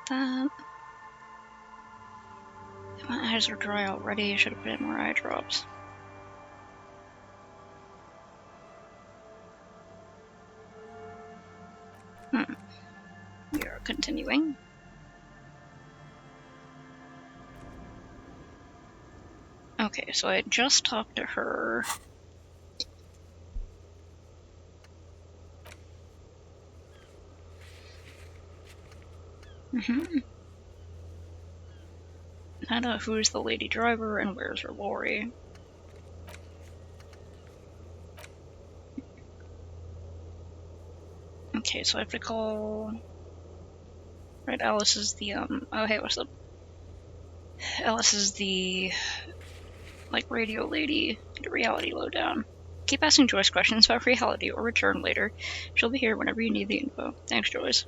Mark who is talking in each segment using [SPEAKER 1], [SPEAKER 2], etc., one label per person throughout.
[SPEAKER 1] that. My eyes are dry already. I should have put in more eye drops. We are continuing. Okay, so I just talked to her. Find out who's the lady driver and where's her lorry. Okay, so I have to call... Right, Alice is the, oh hey, what's up? Alice is the, like, radio lady. Get a reality lowdown. Keep asking Joyce questions about reality or return later. She'll be here whenever you need the info. Thanks, Joyce.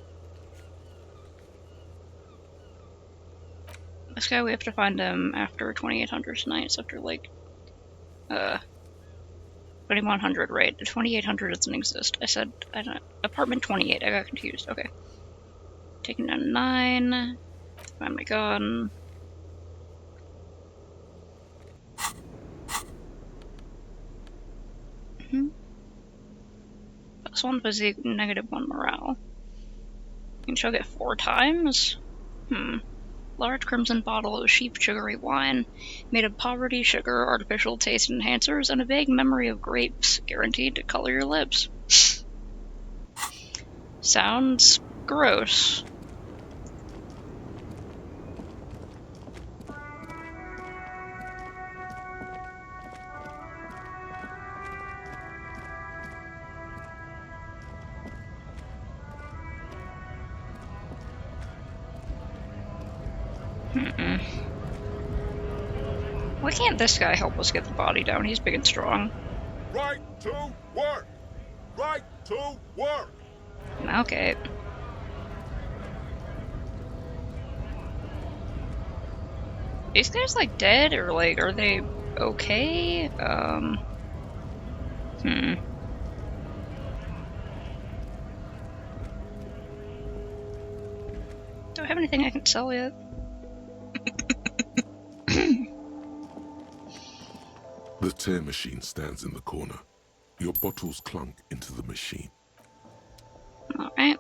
[SPEAKER 1] This guy, we have to find him after 2800 tonight. It's after, like, 2100, right? The 2800 doesn't exist. I said, I don't know, apartment 28. I got confused. Okay. Taking down 9. Find my gun. +1 physique, -1 morale. You can chug it 4 times? Large crimson bottle of cheap sugary wine, made of poverty, sugar, artificial taste enhancers, and a vague memory of grapes, guaranteed to color your lips. Sounds gross. Why can't this guy help us get the body down? He's big and strong.
[SPEAKER 2] Right to work! Right to work!
[SPEAKER 1] Okay. These guys, like, dead? Or, like, are they okay? Do I have anything I can sell yet?
[SPEAKER 2] The tear machine stands in the corner. Your bottles clunk into the machine.
[SPEAKER 1] Alright.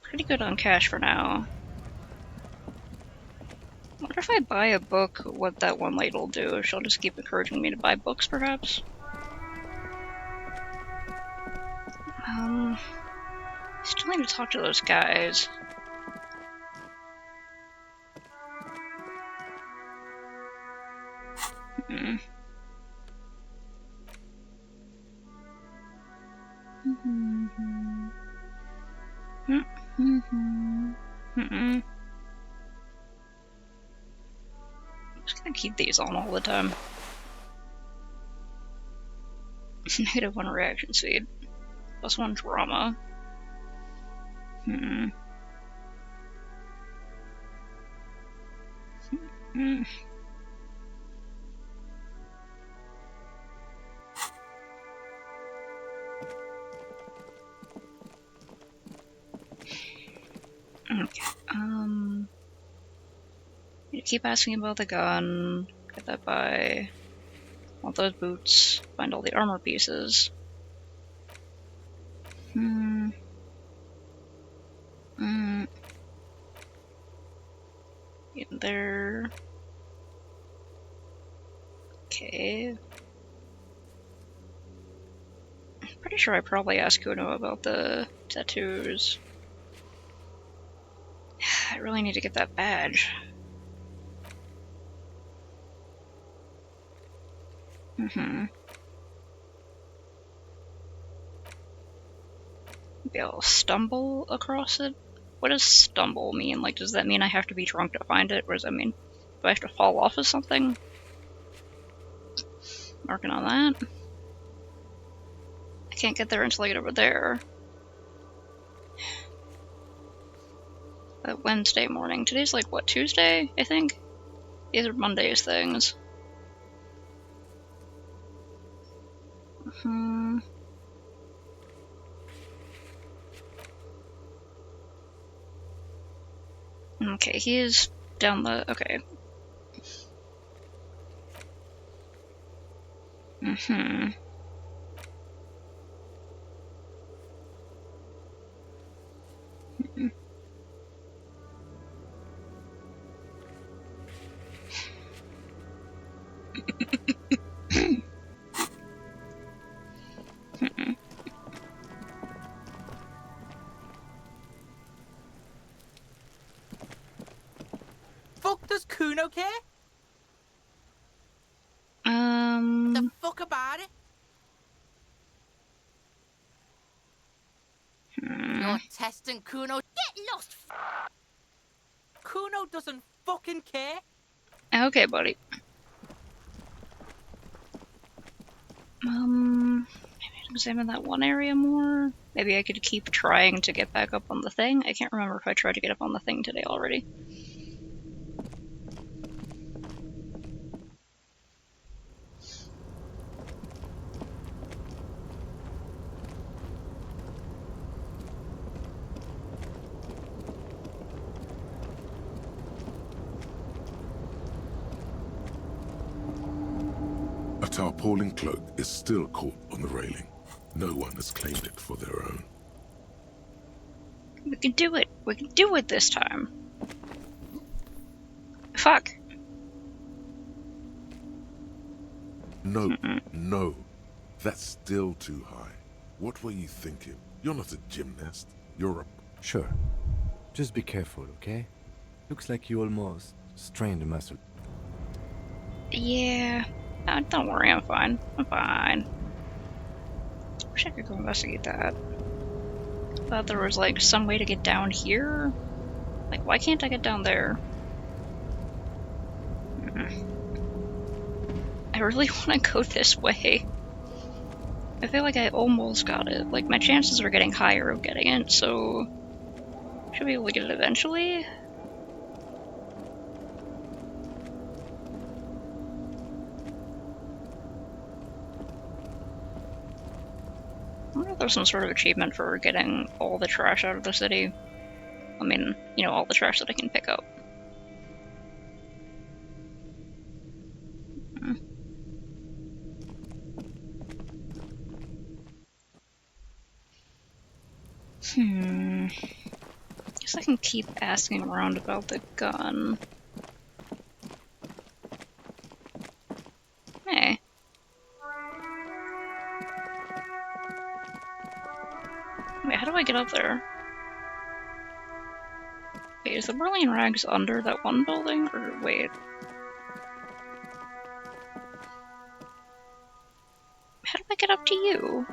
[SPEAKER 1] Pretty good on cash for now. I wonder if I buy a book, what that one lady will do. She'll just keep encouraging me to buy books, perhaps? Still need to talk to those guys. I'm just gonna keep these on all the time. -1 reaction speed. +1 drama. Okay, you keep asking about the gun. Get that by. Want those boots. Find all the armor pieces. In there. Okay. I'm pretty sure I probably asked Kuno about the tattoos. I really need to get that badge. Maybe I'll stumble across it? What does stumble mean? Like, does that mean I have to be drunk to find it? Or does that mean, do I have to fall off of something? Working on that. I can't get there until I get over there. Wednesday morning. Today's like, what, Tuesday, I think? These are Monday's things. Okay, he is down the... okay. Mm-hmm.
[SPEAKER 3] Fuck does Kuno care? The fuck about it? You're testing Kuno. Get lost! Kuno doesn't fucking care.
[SPEAKER 1] Okay, buddy. Maybe I'd examine that one area more. Maybe I could keep trying to get back up on the thing. I can't remember if I tried to get up on the thing today already.
[SPEAKER 2] A tarpaulin cloak is still caught on the railing. No one has claimed it for their own.
[SPEAKER 1] We can do it! We can do it this time! Fuck!
[SPEAKER 2] No, no. That's still too high. What were you thinking? You're not a gymnast. You're a...
[SPEAKER 4] Sure. Just be careful, okay? Looks like you almost strained a muscle.
[SPEAKER 1] Yeah. Don't worry, I'm fine. I'm fine. Wish I could go investigate that. Thought there was, like, some way to get down here? Like, why can't I get down there? I really want to go this way. I feel like I almost got it. Like, my chances are getting higher of getting it, so... should be able to get it eventually? I wonder if there's some sort of achievement for getting all the trash out of the city. I mean, you know, all the trash that I can pick up. Guess I can keep asking around about the gun. Hey. Wait, how do I get up there? Wait, is the Brilliant Rags under that one building? Or wait. How do I get up to you?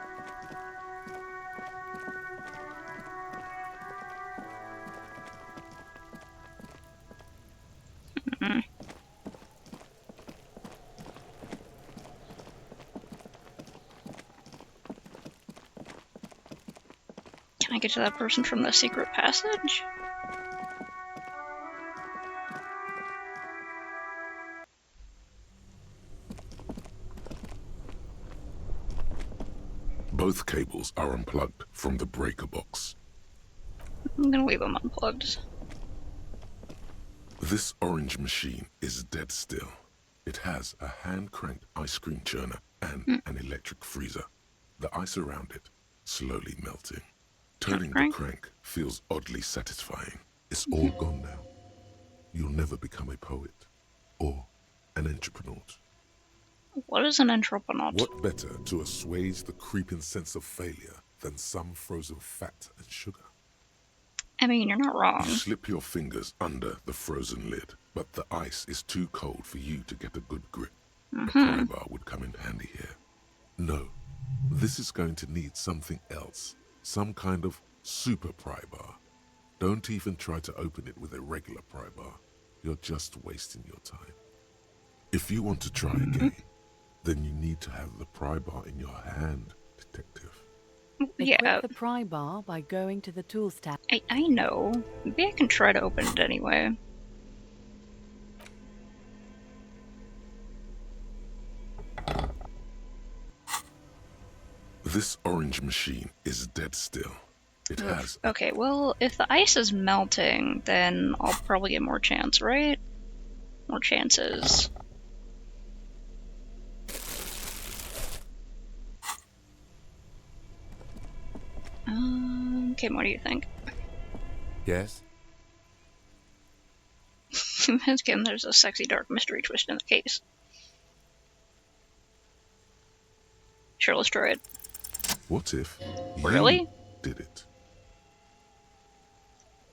[SPEAKER 1] Can I get to that person from the secret passage?
[SPEAKER 2] Both cables are unplugged from the breaker box.
[SPEAKER 1] I'm gonna leave them unplugged.
[SPEAKER 2] This orange machine is dead still. It has a hand-cranked ice cream churner and an electric freezer. The ice around it slowly melting. Turning the crank feels oddly satisfying. It's all gone now. You'll never become a poet or an entrepreneur.
[SPEAKER 1] What is an entrepreneur?
[SPEAKER 2] What better to assuage the creeping sense of failure than some frozen fat and sugar?
[SPEAKER 1] I mean, you're not wrong.
[SPEAKER 2] You slip your fingers under the frozen lid, but the ice is too cold for you to get a good grip. A pry bar would come in handy here. No, this is going to need something else. Some kind of super pry bar. Don't even try to open it with a regular pry bar. You're just wasting your time. If you want to try again, then you need to have the pry bar in your hand, detective.
[SPEAKER 1] Yeah.
[SPEAKER 5] Equip the pry bar by going to the tools tab.
[SPEAKER 1] I know. Maybe I can try to open it anyway.
[SPEAKER 2] This orange machine is dead still. It
[SPEAKER 1] Oof.
[SPEAKER 2] has.
[SPEAKER 1] Okay, well, if the ice is melting, then I'll probably get more chance, right? More chances. Kim, what do you think?
[SPEAKER 4] Yes?
[SPEAKER 1] Kim, there's a sexy dark mystery twist in the case. Sure, let's try it.
[SPEAKER 2] What if
[SPEAKER 1] Really?
[SPEAKER 2] you did it?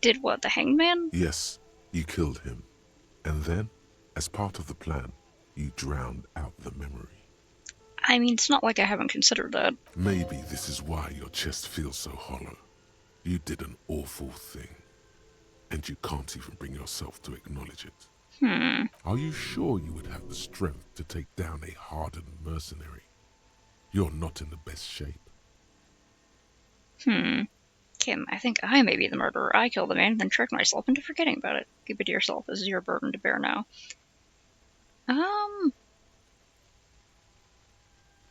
[SPEAKER 1] Did what, the Hanged Man?
[SPEAKER 2] Yes, you killed him. And then, as part of the plan, you drowned out the memory.
[SPEAKER 1] I mean, it's not like I haven't considered that.
[SPEAKER 2] Maybe this is why your chest feels so hollow. You did an awful thing. And you can't even bring yourself to acknowledge it. Are you sure you would have the strength to take down a hardened mercenary? You're not in the best shape.
[SPEAKER 1] Kim, I think I may be the murderer. I killed the man and then tricked myself into forgetting about it. Keep it to yourself. This is your burden to bear now.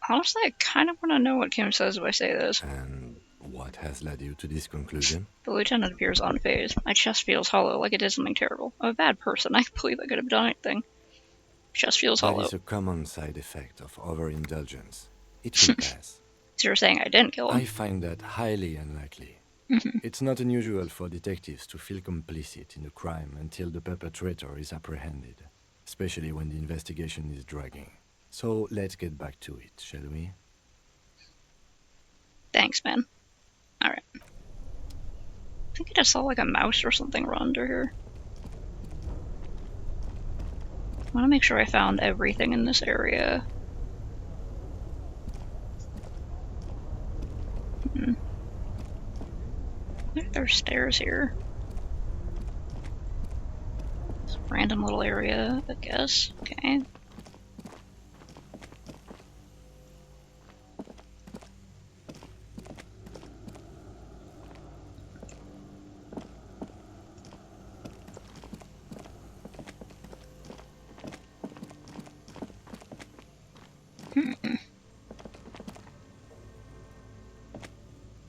[SPEAKER 1] Honestly, I kind of want to know what Kim says if I say this.
[SPEAKER 4] And what has led you to this conclusion?
[SPEAKER 1] The lieutenant appears unfazed. My chest feels hollow, like it did something terrible. I'm a bad person. I believe I could have done anything. Chest feels
[SPEAKER 4] That
[SPEAKER 1] hollow.
[SPEAKER 4] is a common side effect of overindulgence. It will pass.
[SPEAKER 1] So you're saying I didn't kill him?
[SPEAKER 4] I find that highly unlikely. It's not unusual for detectives to feel complicit in a crime until the perpetrator is apprehended, especially when the investigation is dragging. So let's get back to it, shall we?
[SPEAKER 1] Thanks, man. Alright. I think I just saw like a mouse or something run under here. I want to make sure I found everything in this area. There's stairs here. It's a random little area, I guess. Okay.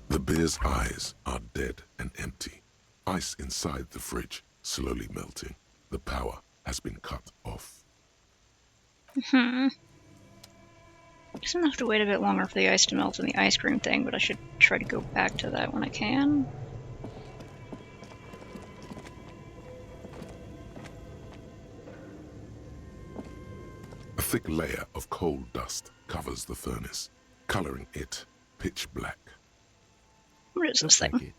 [SPEAKER 2] The beer's eyes are dead and empty. Ice inside the fridge, slowly melting. The power has been cut off.
[SPEAKER 1] Just gonna have to wait a bit longer for the ice to melt in the ice cream thing, but I should try to go back to that when I can.
[SPEAKER 2] A thick layer of coal dust covers the furnace, coloring it pitch black.
[SPEAKER 1] What is this
[SPEAKER 4] Looks like
[SPEAKER 1] thing?
[SPEAKER 4] it.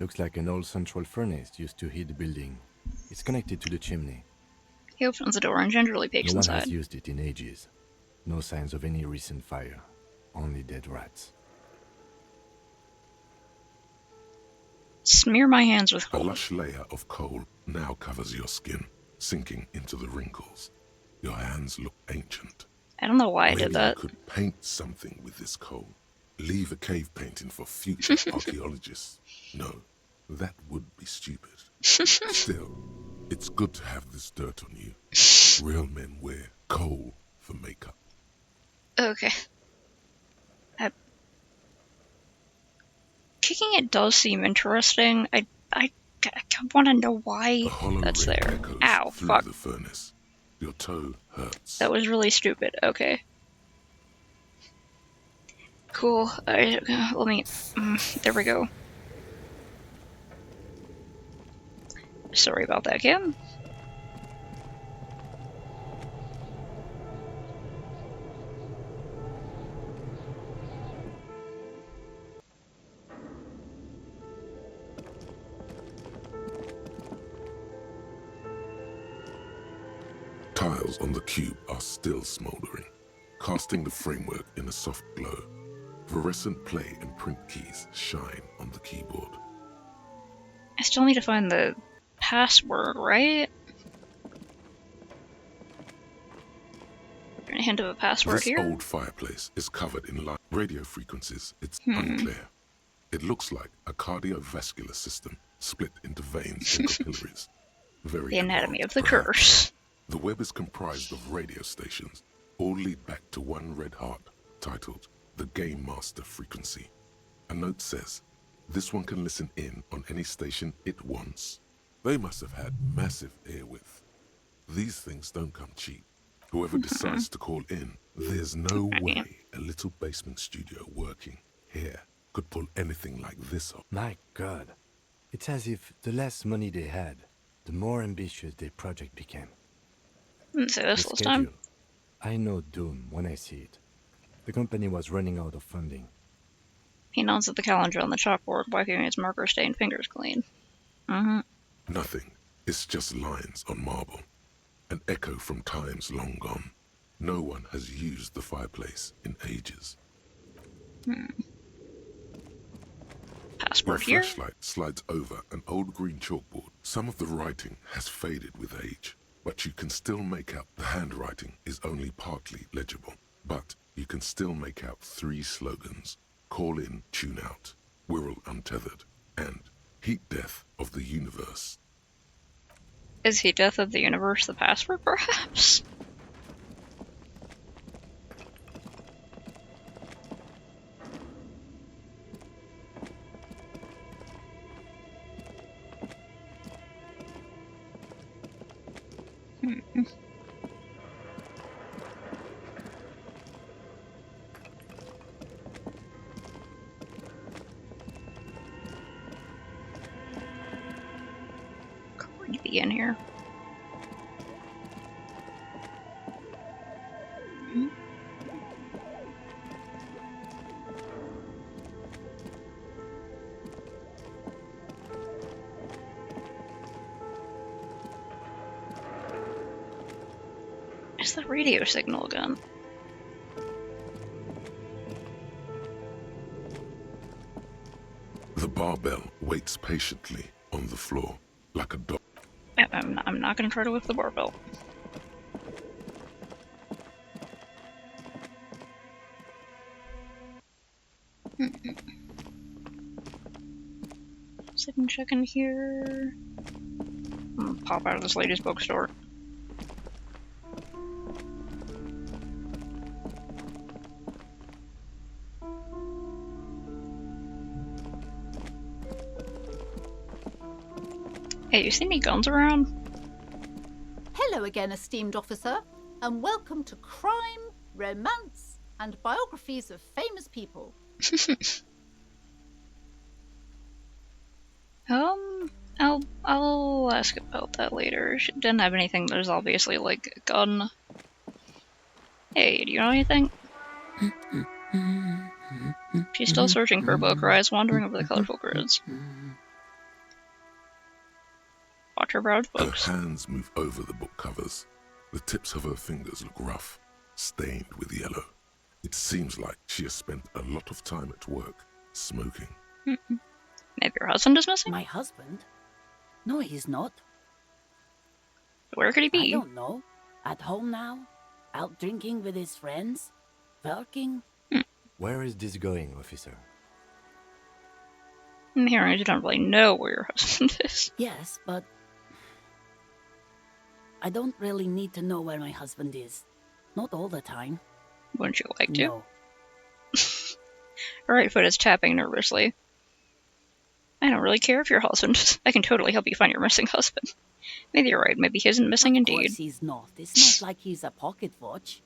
[SPEAKER 4] Looks like an old central furnace used to heat the building. It's connected to the chimney.
[SPEAKER 1] He opens the door and gingerly peeks
[SPEAKER 4] No one has
[SPEAKER 1] inside.
[SPEAKER 4] used it in ages. No signs of any recent fire. Only dead rats.
[SPEAKER 1] Smear my hands with
[SPEAKER 2] A
[SPEAKER 1] coal.
[SPEAKER 2] lush layer of coal now covers your skin, sinking into the wrinkles. Your hands look ancient.
[SPEAKER 1] I don't know why I
[SPEAKER 2] Maybe
[SPEAKER 1] did that.
[SPEAKER 2] you could paint something with this coal. Leave a cave painting for future archaeologists. No, that would be stupid. Still, it's good to have this dirt on you. Real men wear coal for makeup.
[SPEAKER 1] Okay. Kicking it does seem interesting. I want to know why
[SPEAKER 2] The hollow
[SPEAKER 1] that's
[SPEAKER 2] ring
[SPEAKER 1] there.
[SPEAKER 2] echoes
[SPEAKER 1] Ow,
[SPEAKER 2] through
[SPEAKER 1] fuck.
[SPEAKER 2] the furnace. Your toe hurts.
[SPEAKER 1] That was really stupid. Okay. Cool. Let me... there we go. Sorry about that, Kim.
[SPEAKER 2] Tiles on the cube are still smoldering, casting the framework in a soft glow. Fluorescent play and print keys shine on the keyboard.
[SPEAKER 1] I still need to find the password, right? A hint of a password
[SPEAKER 2] This
[SPEAKER 1] here?
[SPEAKER 2] old fireplace is covered in light radio frequencies. It's unclear. It looks like a cardiovascular system split into veins and capillaries. Very
[SPEAKER 1] The anatomy of
[SPEAKER 2] advanced,
[SPEAKER 1] the
[SPEAKER 2] perhaps.
[SPEAKER 1] curse.
[SPEAKER 2] The web is comprised of radio stations, all lead back to one red heart, titled the Game Master Frequency. A note says, This one can listen in on any station it wants. They must have had massive airwidth. These things don't come cheap. Whoever decides to call in, there's no way a little basement studio working here could pull anything like this off.
[SPEAKER 4] My God. It's as if the less money they had, the more ambitious their project became.
[SPEAKER 1] Didn't say this
[SPEAKER 4] The
[SPEAKER 1] last time.
[SPEAKER 4] schedule. I know doom when I see it. The company was running out of funding.
[SPEAKER 1] He nods at the calendar on the chalkboard, wiping his marker-stained fingers clean.
[SPEAKER 2] Nothing. It's just lines on marble. An echo from times long gone. No one has used the fireplace in ages.
[SPEAKER 1] Passport
[SPEAKER 2] Your
[SPEAKER 1] here?
[SPEAKER 2] flashlight slides over an old green chalkboard. Some of the writing has faded with age, but you can still make out the handwriting is only partly legible. But you can still make out 3 slogans. Call in, tune out, Wirral Untethered, and Heat Death of the Universe.
[SPEAKER 1] Is he Death of the Universe the password, perhaps? Creepy in here. It's the radio signal again.
[SPEAKER 2] The barbell waits patiently on the floor, like a dog.
[SPEAKER 1] I'm not gonna try to lift the barbell. Second check in here. I'm gonna pop out of this lady's bookstore. Hey, you see any guns around?
[SPEAKER 6] Hello again, esteemed officer, and welcome to Crime, Romance, and Biographies of Famous People.
[SPEAKER 1] I'll ask about that later. She didn't have anything there's obviously like a gun. Hey, do you know anything? She's still searching for a book, her eyes wandering over the colorful grids. Watch her browse
[SPEAKER 2] Her
[SPEAKER 1] books.
[SPEAKER 2] hands move over the book covers. The tips of her fingers look rough, stained with yellow. It seems like she has spent a lot of time at work, smoking.
[SPEAKER 1] Maybe your husband is missing?
[SPEAKER 7] My husband? No, he's not.
[SPEAKER 1] Where could he
[SPEAKER 7] I
[SPEAKER 1] be?
[SPEAKER 7] don't know. At home now? Out drinking with his friends? Working?
[SPEAKER 4] Where is this going, officer?
[SPEAKER 1] I'm hearing you don't really know where your husband is.
[SPEAKER 7] Yes, but... I don't really need to know where my husband is. Not all the time.
[SPEAKER 1] Wouldn't you like to?
[SPEAKER 7] No.
[SPEAKER 1] Her right foot is tapping nervously. I don't really care if your husband is. I can totally help you find your missing husband. Maybe you're right, maybe he isn't missing
[SPEAKER 7] Of
[SPEAKER 1] indeed.
[SPEAKER 7] course he's not. It's not like he's a pocket watch.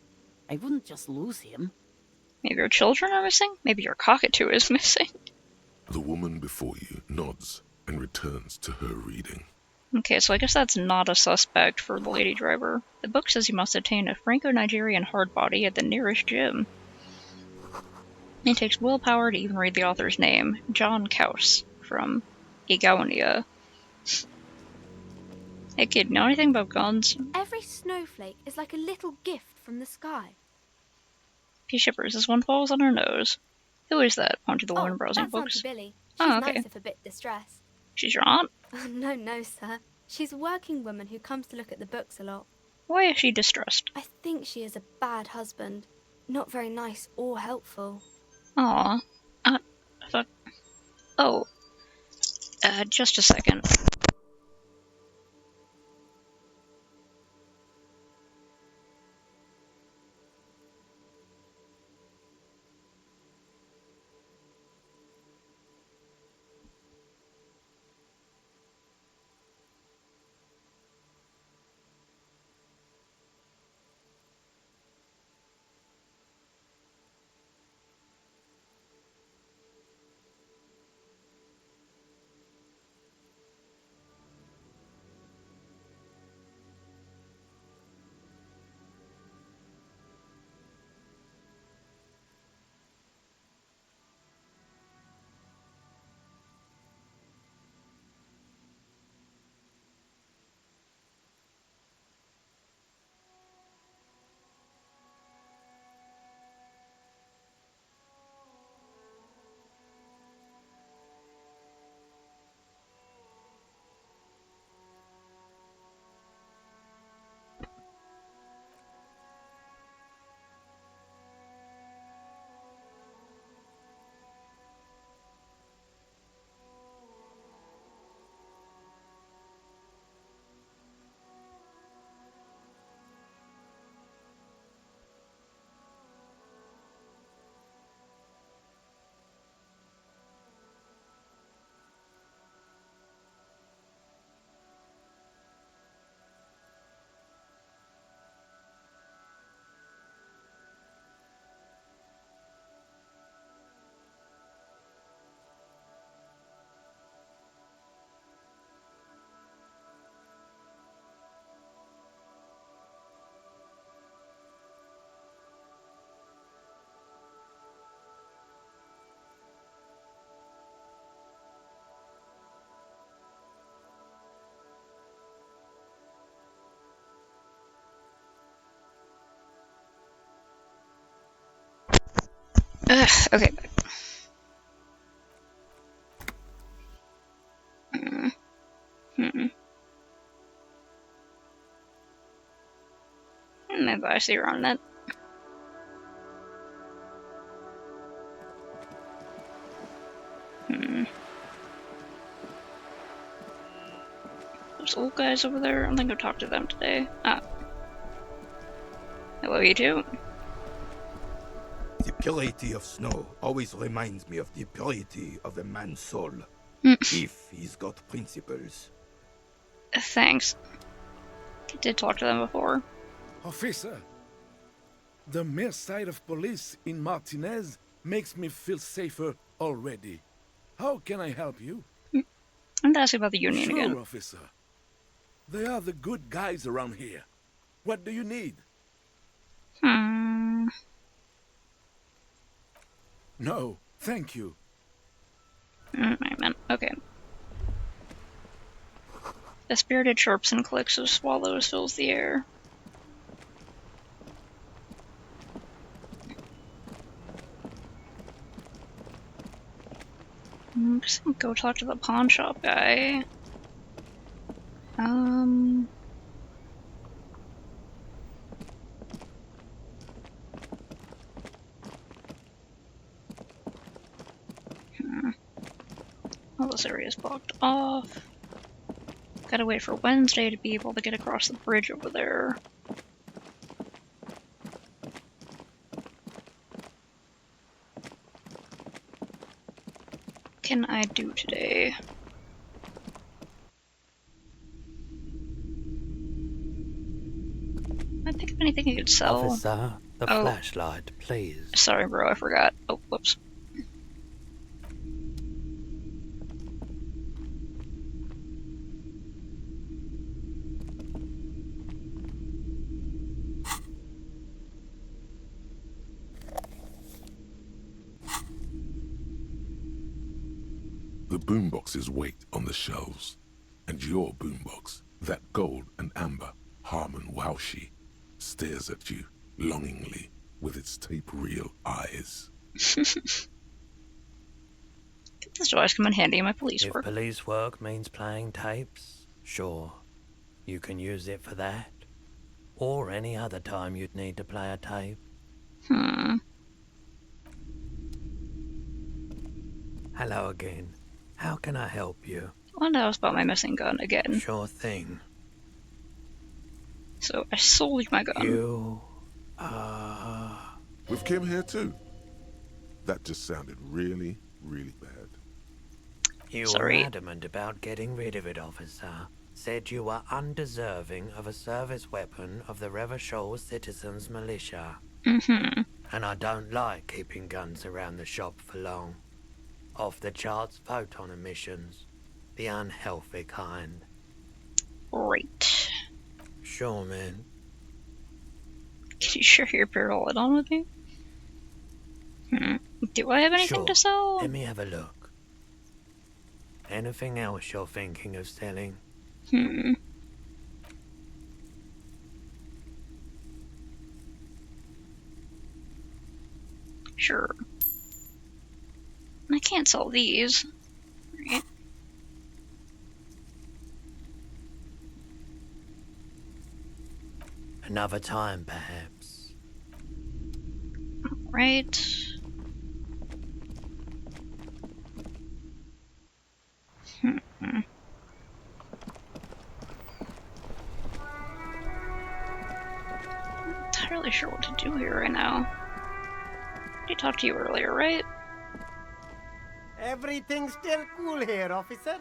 [SPEAKER 7] I wouldn't just lose him.
[SPEAKER 1] Maybe your children are missing? Maybe your cockatoo is missing?
[SPEAKER 2] The woman before you nods and returns to her reading.
[SPEAKER 1] Okay, so I guess that's not a suspect for the lady driver. The book says you must obtain a Franco-Nigerian hard body at the nearest gym. It takes willpower to even read the author's name, John Kaus, from Igaonia. Hey kid, know anything about guns?
[SPEAKER 8] Every snowflake is like a little gift from the sky.
[SPEAKER 1] She shivers as one falls on her nose. Who is that? Point to the woman browsing
[SPEAKER 8] that's
[SPEAKER 1] books.
[SPEAKER 8] Auntie Billy. She's
[SPEAKER 1] Oh, okay.
[SPEAKER 8] nice if a bit distressed.
[SPEAKER 1] She's your aunt?
[SPEAKER 8] Oh, no, sir. She's a working woman who comes to look at the books a lot.
[SPEAKER 1] Why is she distressed?
[SPEAKER 8] I think she is a bad husband. Not very nice or helpful.
[SPEAKER 1] Aw. Fuck. Oh. Just a second. Okay. Maybe I see around that. Those old guys over there, I'm gonna go talk to them today. Ah. Hello, you two.
[SPEAKER 9] The purity of snow always reminds me of the purity of a man's soul. If he's got principles.
[SPEAKER 1] Thanks. I did talk to them before.
[SPEAKER 10] Officer, the mere sight of police in Martinez makes me feel safer already. How can I help you?
[SPEAKER 1] I'm gonna ask you about the union
[SPEAKER 10] Sure,
[SPEAKER 1] again.
[SPEAKER 10] officer. They are the good guys around here. What do you need? No, thank you.
[SPEAKER 1] Right, man. Okay. The spirited chirps and clicks of swallows fills the air. I'm just gonna go talk to the pawn shop guy. All this area is blocked off. Gotta wait for Wednesday to be able to get across the bridge over there. What can I do today? I pick up anything I could sell.
[SPEAKER 11] Officer, the flashlight, please.
[SPEAKER 1] Sorry, bro, I forgot. Oh, whoops.
[SPEAKER 2] The boomboxes wait on the shelves, and your boombox, that gold and amber Harman Waushi, stares at you longingly with its tape-reel eyes.
[SPEAKER 1] This device come in handy in my police
[SPEAKER 11] If
[SPEAKER 1] work.
[SPEAKER 11] police work means playing tapes, sure, you can use it for that. Or any other time you'd need to play a tape. Hello again. How can I help you?
[SPEAKER 1] I wanted to ask about my missing gun again.
[SPEAKER 11] Sure thing.
[SPEAKER 1] So I sold my gun.
[SPEAKER 11] You...
[SPEAKER 2] With Kim here too? That just sounded really, really bad.
[SPEAKER 11] You were adamant about getting rid of it, officer. Said you were undeserving of a service weapon of the Revachol Citizens Militia. And I don't like keeping guns around the shop for long. Off-the-charts photon emissions. The unhealthy kind.
[SPEAKER 1] Great.
[SPEAKER 11] Sure, man.
[SPEAKER 1] Can you share your parallel on with me? Do I have anything to sell?
[SPEAKER 11] Let me have a look. Anything else you're thinking of selling?
[SPEAKER 1] Sure. I can't sell these. Right.
[SPEAKER 11] Another time, perhaps.
[SPEAKER 1] Right. Not really sure what to do here right now. I talked to you earlier, right?
[SPEAKER 12] Everything's still cool here, officer.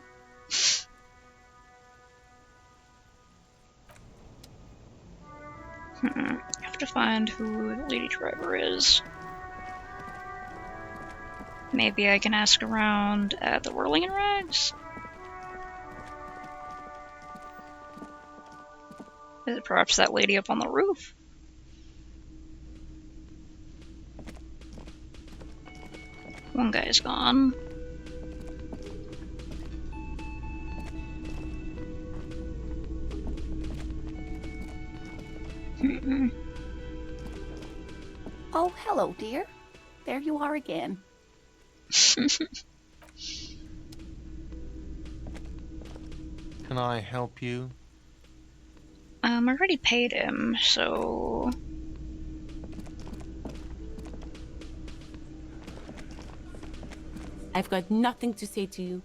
[SPEAKER 1] I have to find who the lady driver is. Maybe I can ask around at the Whirling and Rags? Is it perhaps that lady up on the roof? One guy's gone.
[SPEAKER 13] Oh, hello, dear.
[SPEAKER 7] there you are again.
[SPEAKER 13] Can I help you?
[SPEAKER 1] I already paid him, so...
[SPEAKER 7] I've got nothing to say to you.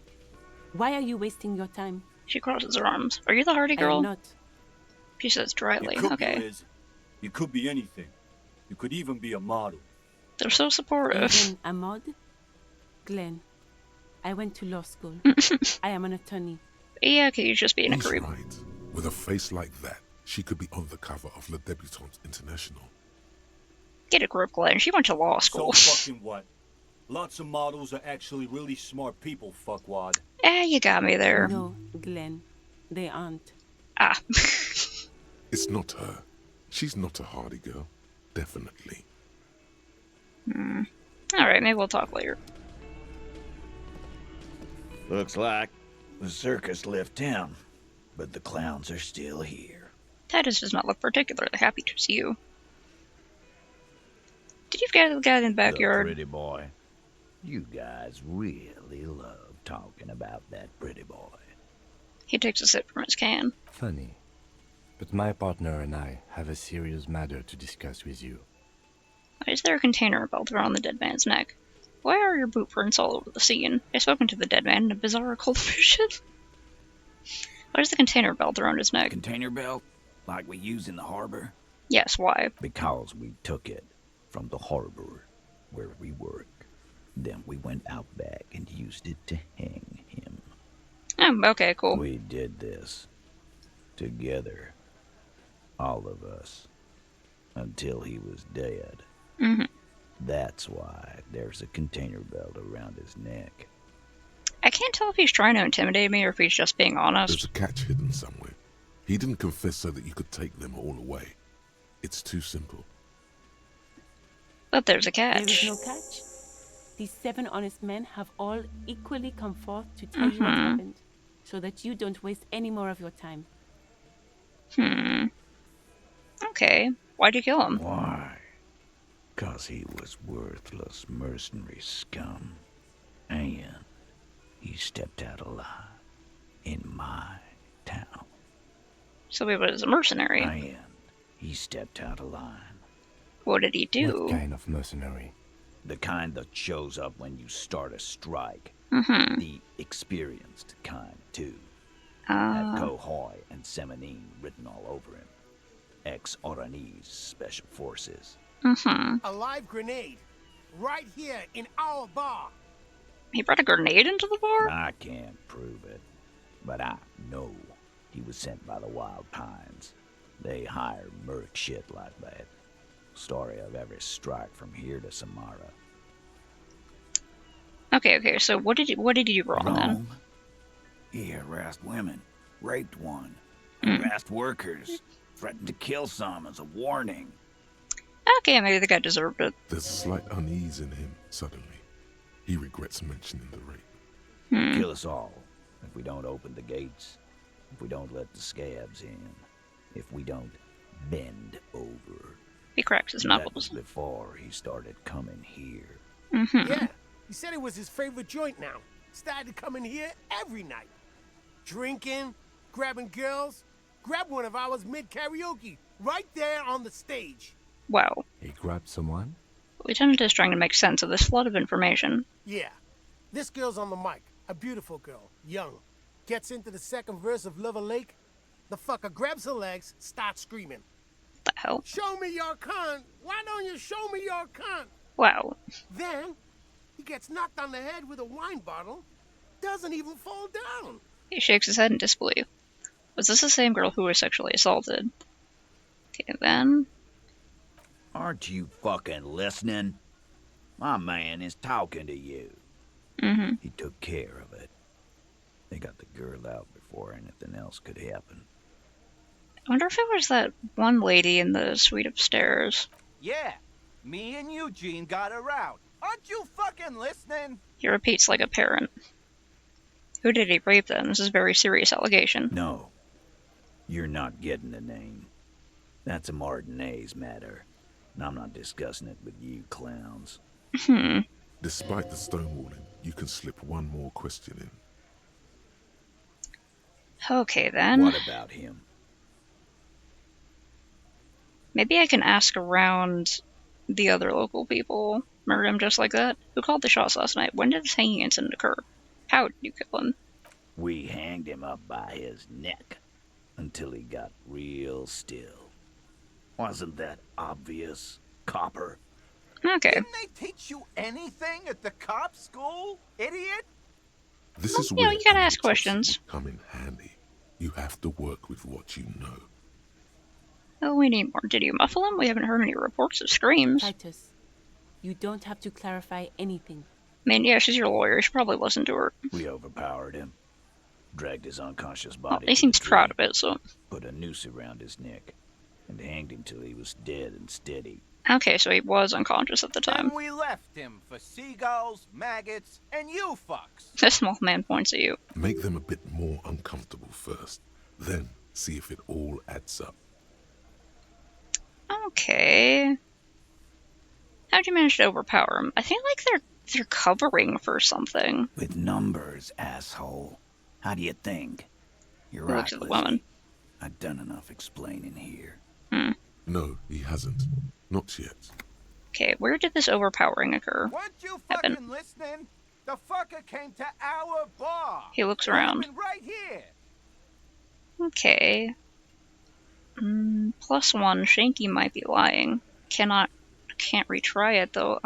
[SPEAKER 7] Why are you wasting your time?
[SPEAKER 1] She crosses her arms. Are you the Hardy girl?
[SPEAKER 7] I'm not.
[SPEAKER 1] She says dryly.
[SPEAKER 14] You could
[SPEAKER 1] Okay.
[SPEAKER 14] be Liz. You could be anything. You could even be a model.
[SPEAKER 1] They're so supportive.
[SPEAKER 7] Even a mod? Glenn, I went to law school. I am an attorney.
[SPEAKER 1] Yeah, okay, you're just being a
[SPEAKER 2] He's
[SPEAKER 1] creep.
[SPEAKER 2] right. With a face like that, she could be on the cover of Le Debutante International.
[SPEAKER 1] Get a grip, Glenn. She went to law school.
[SPEAKER 14] So fucking what? Lots of models are actually really smart people, fuckwad.
[SPEAKER 1] You got me there.
[SPEAKER 7] No, Glenn, they aren't.
[SPEAKER 1] Ah.
[SPEAKER 2] It's not her. She's not a Hardy girl. Definitely.
[SPEAKER 1] Alright, maybe we'll talk later.
[SPEAKER 9] Looks like the circus left town, but the clowns are still here.
[SPEAKER 1] Titus does not look particularly happy to see you. Did you get the guy in the backyard?
[SPEAKER 9] Pretty boy. You guys really love talking about that pretty boy.
[SPEAKER 1] He takes a sip from his can.
[SPEAKER 4] Funny. But my partner and I have a serious matter to discuss with you.
[SPEAKER 1] Why is there a container belt around the dead man's neck? Why are your boot prints all over the scene? I've spoken to the dead man in a bizarre occult vision. Why is the container belt around his neck?
[SPEAKER 9] Container belt? Like we use in the harbor?
[SPEAKER 1] Yes, why?
[SPEAKER 9] Because we took it from the harbor where we work. Then we went out back and used it to hang him.
[SPEAKER 1] Okay, cool.
[SPEAKER 9] We did this together. All of us. Until he was dead. That's why there's a container belt around his neck.
[SPEAKER 1] I can't tell if he's trying to intimidate me or if he's just being honest.
[SPEAKER 2] There's a catch hidden somewhere. He didn't confess so that you could take them all away. It's too simple.
[SPEAKER 1] But there's a
[SPEAKER 7] There
[SPEAKER 1] catch.
[SPEAKER 7] is no catch. These 7 honest men have all equally come forth to tell you what happened, so that you don't waste any more of your time.
[SPEAKER 1] Okay. Why'd you kill him?
[SPEAKER 9] Why? 'Cause he was worthless mercenary scum. And he stepped out alive in my town.
[SPEAKER 1] So he was a mercenary.
[SPEAKER 9] And he stepped out of line.
[SPEAKER 1] What did he do?
[SPEAKER 4] What kind of mercenary?
[SPEAKER 9] The kind that shows up when you start a strike. The experienced kind, too. Had Cohoy and Semenine written all over him. Ex-Oranese Special Forces.
[SPEAKER 12] A live grenade. Right here in our bar.
[SPEAKER 1] He brought a grenade into the bar?
[SPEAKER 9] I can't prove it, but I know he was sent by the Wild Pines. They hire merc shit like that. Story of every strike from here to Samara.
[SPEAKER 1] Okay, so what did he do wrong then?
[SPEAKER 9] Wrong? He harassed women, raped one, harassed workers, threatened to kill some as a warning.
[SPEAKER 1] Okay, maybe the guy deserved it.
[SPEAKER 2] There's a slight unease in him, suddenly. He regrets mentioning the rape.
[SPEAKER 9] Kill us all if we don't open the gates, if we don't let the scabs in, if we don't bend over.
[SPEAKER 1] He cracks his
[SPEAKER 9] That was
[SPEAKER 1] knuckles.
[SPEAKER 9] before he started coming here.
[SPEAKER 12] Yeah, he said it was his favorite joint now. Started coming here every night. Drinking, grabbing girls. Grab one of ours mid-karaoke, right there on the stage.
[SPEAKER 1] Wow.
[SPEAKER 4] He grabbed someone?
[SPEAKER 1] Lieutenant is trying to make sense of this flood of information.
[SPEAKER 12] Yeah, this girl's on the mic. A beautiful girl, young. Gets into the second verse of Lover Lake. The fucker grabs her legs, starts screaming.
[SPEAKER 1] What the hell?
[SPEAKER 12] Show me your cunt! Why don't you show me your cunt?
[SPEAKER 1] Wow.
[SPEAKER 12] Then, he gets knocked on the head with a wine bottle. Doesn't even fall down.
[SPEAKER 1] He shakes his head in disbelief. Was this the same girl who was sexually assaulted? Okay, then.
[SPEAKER 9] Aren't you fucking listening? My man is talking to you. He took care of it. They got the girl out before anything else could happen.
[SPEAKER 1] I wonder if it was that one lady in the suite upstairs.
[SPEAKER 15] Yeah, me and Eugene got her out. Aren't you fucking listening?
[SPEAKER 1] He repeats like a parent. Who did he rape then? This is a very serious allegation.
[SPEAKER 9] No. You're not getting the name. That's a Martinez matter. And I'm not discussing it with you clowns.
[SPEAKER 2] Despite the stonewalling, you can slip one more question in.
[SPEAKER 1] Okay, then.
[SPEAKER 9] What about him?
[SPEAKER 1] Maybe I can ask around the other local people. Murder him just like that? Who called the shots last night? When did this hanging incident occur? How did you kill him?
[SPEAKER 9] We hanged him up by his neck until he got real still. Wasn't that obvious, Copper?
[SPEAKER 1] Okay.
[SPEAKER 15] Didn't they teach you anything at the cop school, idiot?
[SPEAKER 2] This is
[SPEAKER 1] where
[SPEAKER 2] you
[SPEAKER 1] gotta ask questions.
[SPEAKER 2] Come in handy. You have to work with what you know.
[SPEAKER 1] Oh, we need more. Did you muffle him? We haven't heard any reports of screams.
[SPEAKER 7] Titus, you don't have to clarify anything.
[SPEAKER 1] I mean, yeah, she's your lawyer. You should probably listen to her.
[SPEAKER 9] We overpowered him. Dragged his unconscious
[SPEAKER 1] Well,
[SPEAKER 9] body.
[SPEAKER 1] he seems proud of it, so.
[SPEAKER 9] Put a noose around his neck and hanged him till he was dead and steady.
[SPEAKER 1] Okay, so he was unconscious at the time.
[SPEAKER 15] And we left him for seagulls, maggots, and you fucks.
[SPEAKER 1] The small man points at you.
[SPEAKER 2] Make them a bit more uncomfortable first, then see if it all adds up.
[SPEAKER 1] Okay. How'd you manage to overpower him? I think like they're covering for something.
[SPEAKER 9] With numbers, asshole. How do you think? You're right,
[SPEAKER 1] Looks at the woman.
[SPEAKER 9] I've done enough explaining here.
[SPEAKER 2] No, he hasn't. Not yet.
[SPEAKER 1] Okay, where did this overpowering occur?
[SPEAKER 15] Weren't you fucking listening? The fucker came to our bar.
[SPEAKER 1] He looks around.
[SPEAKER 15] Right here.
[SPEAKER 1] Okay. +1, Shanky might be lying. Can't retry it though.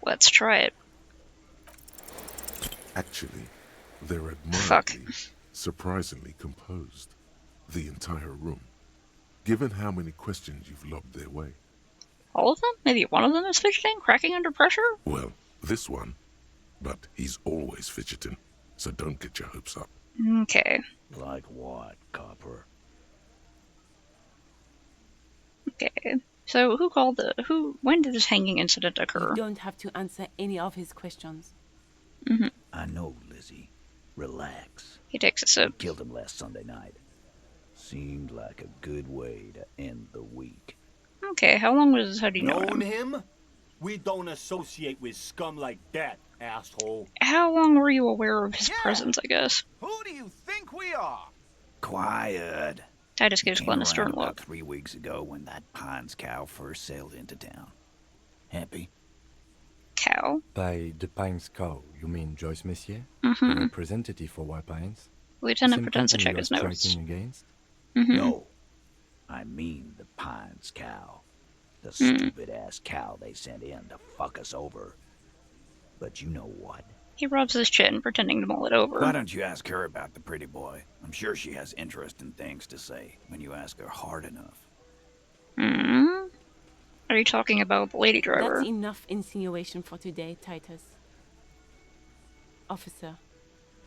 [SPEAKER 1] Let's try it.
[SPEAKER 2] Actually, they're admirably, surprisingly composed. The entire room. Given how many questions you've lobbed their way.
[SPEAKER 1] All of them? Maybe one of them is fidgeting, cracking under pressure?
[SPEAKER 2] Well, this one. But he's always fidgeting, so don't get your hopes up.
[SPEAKER 1] Okay.
[SPEAKER 9] Like what, Copper?
[SPEAKER 1] Okay. So when did this hanging incident occur?
[SPEAKER 7] You don't have to answer any of his questions.
[SPEAKER 9] I know, Lizzie. Relax.
[SPEAKER 1] He takes a sip.
[SPEAKER 9] Killed him last Sunday night. Seemed like a good way to end the week.
[SPEAKER 1] Okay, how do you know
[SPEAKER 14] Known
[SPEAKER 1] him?
[SPEAKER 14] him? We don't associate with scum like that, asshole.
[SPEAKER 1] How long were you aware of his presence, I guess?
[SPEAKER 15] Who do you think we are?
[SPEAKER 9] Quiet.
[SPEAKER 1] Titus gives Glenn a stern
[SPEAKER 9] about
[SPEAKER 1] look.
[SPEAKER 9] 3 weeks ago when that Pines cow first sailed into town. Happy?
[SPEAKER 1] Cow?
[SPEAKER 4] By the Pines cow, you mean Joyce Messier?
[SPEAKER 1] Mhm.
[SPEAKER 4] The representative for White Pines?
[SPEAKER 1] Lieutenant
[SPEAKER 4] Same
[SPEAKER 1] pretends to
[SPEAKER 4] company
[SPEAKER 1] check
[SPEAKER 4] you
[SPEAKER 1] his
[SPEAKER 4] are
[SPEAKER 1] notes.
[SPEAKER 4] striking against?
[SPEAKER 9] No. I mean the Pines cow. The stupid ass cow they sent in to fuck us over. But you know what?
[SPEAKER 1] He rubs his chin, pretending to mull it over.
[SPEAKER 9] Why don't you ask her about the pretty boy? I'm sure she has interesting things to say when you ask her hard enough.
[SPEAKER 1] Are you talking about the lady driver?
[SPEAKER 7] That's enough insinuation for today, Titus. Officer,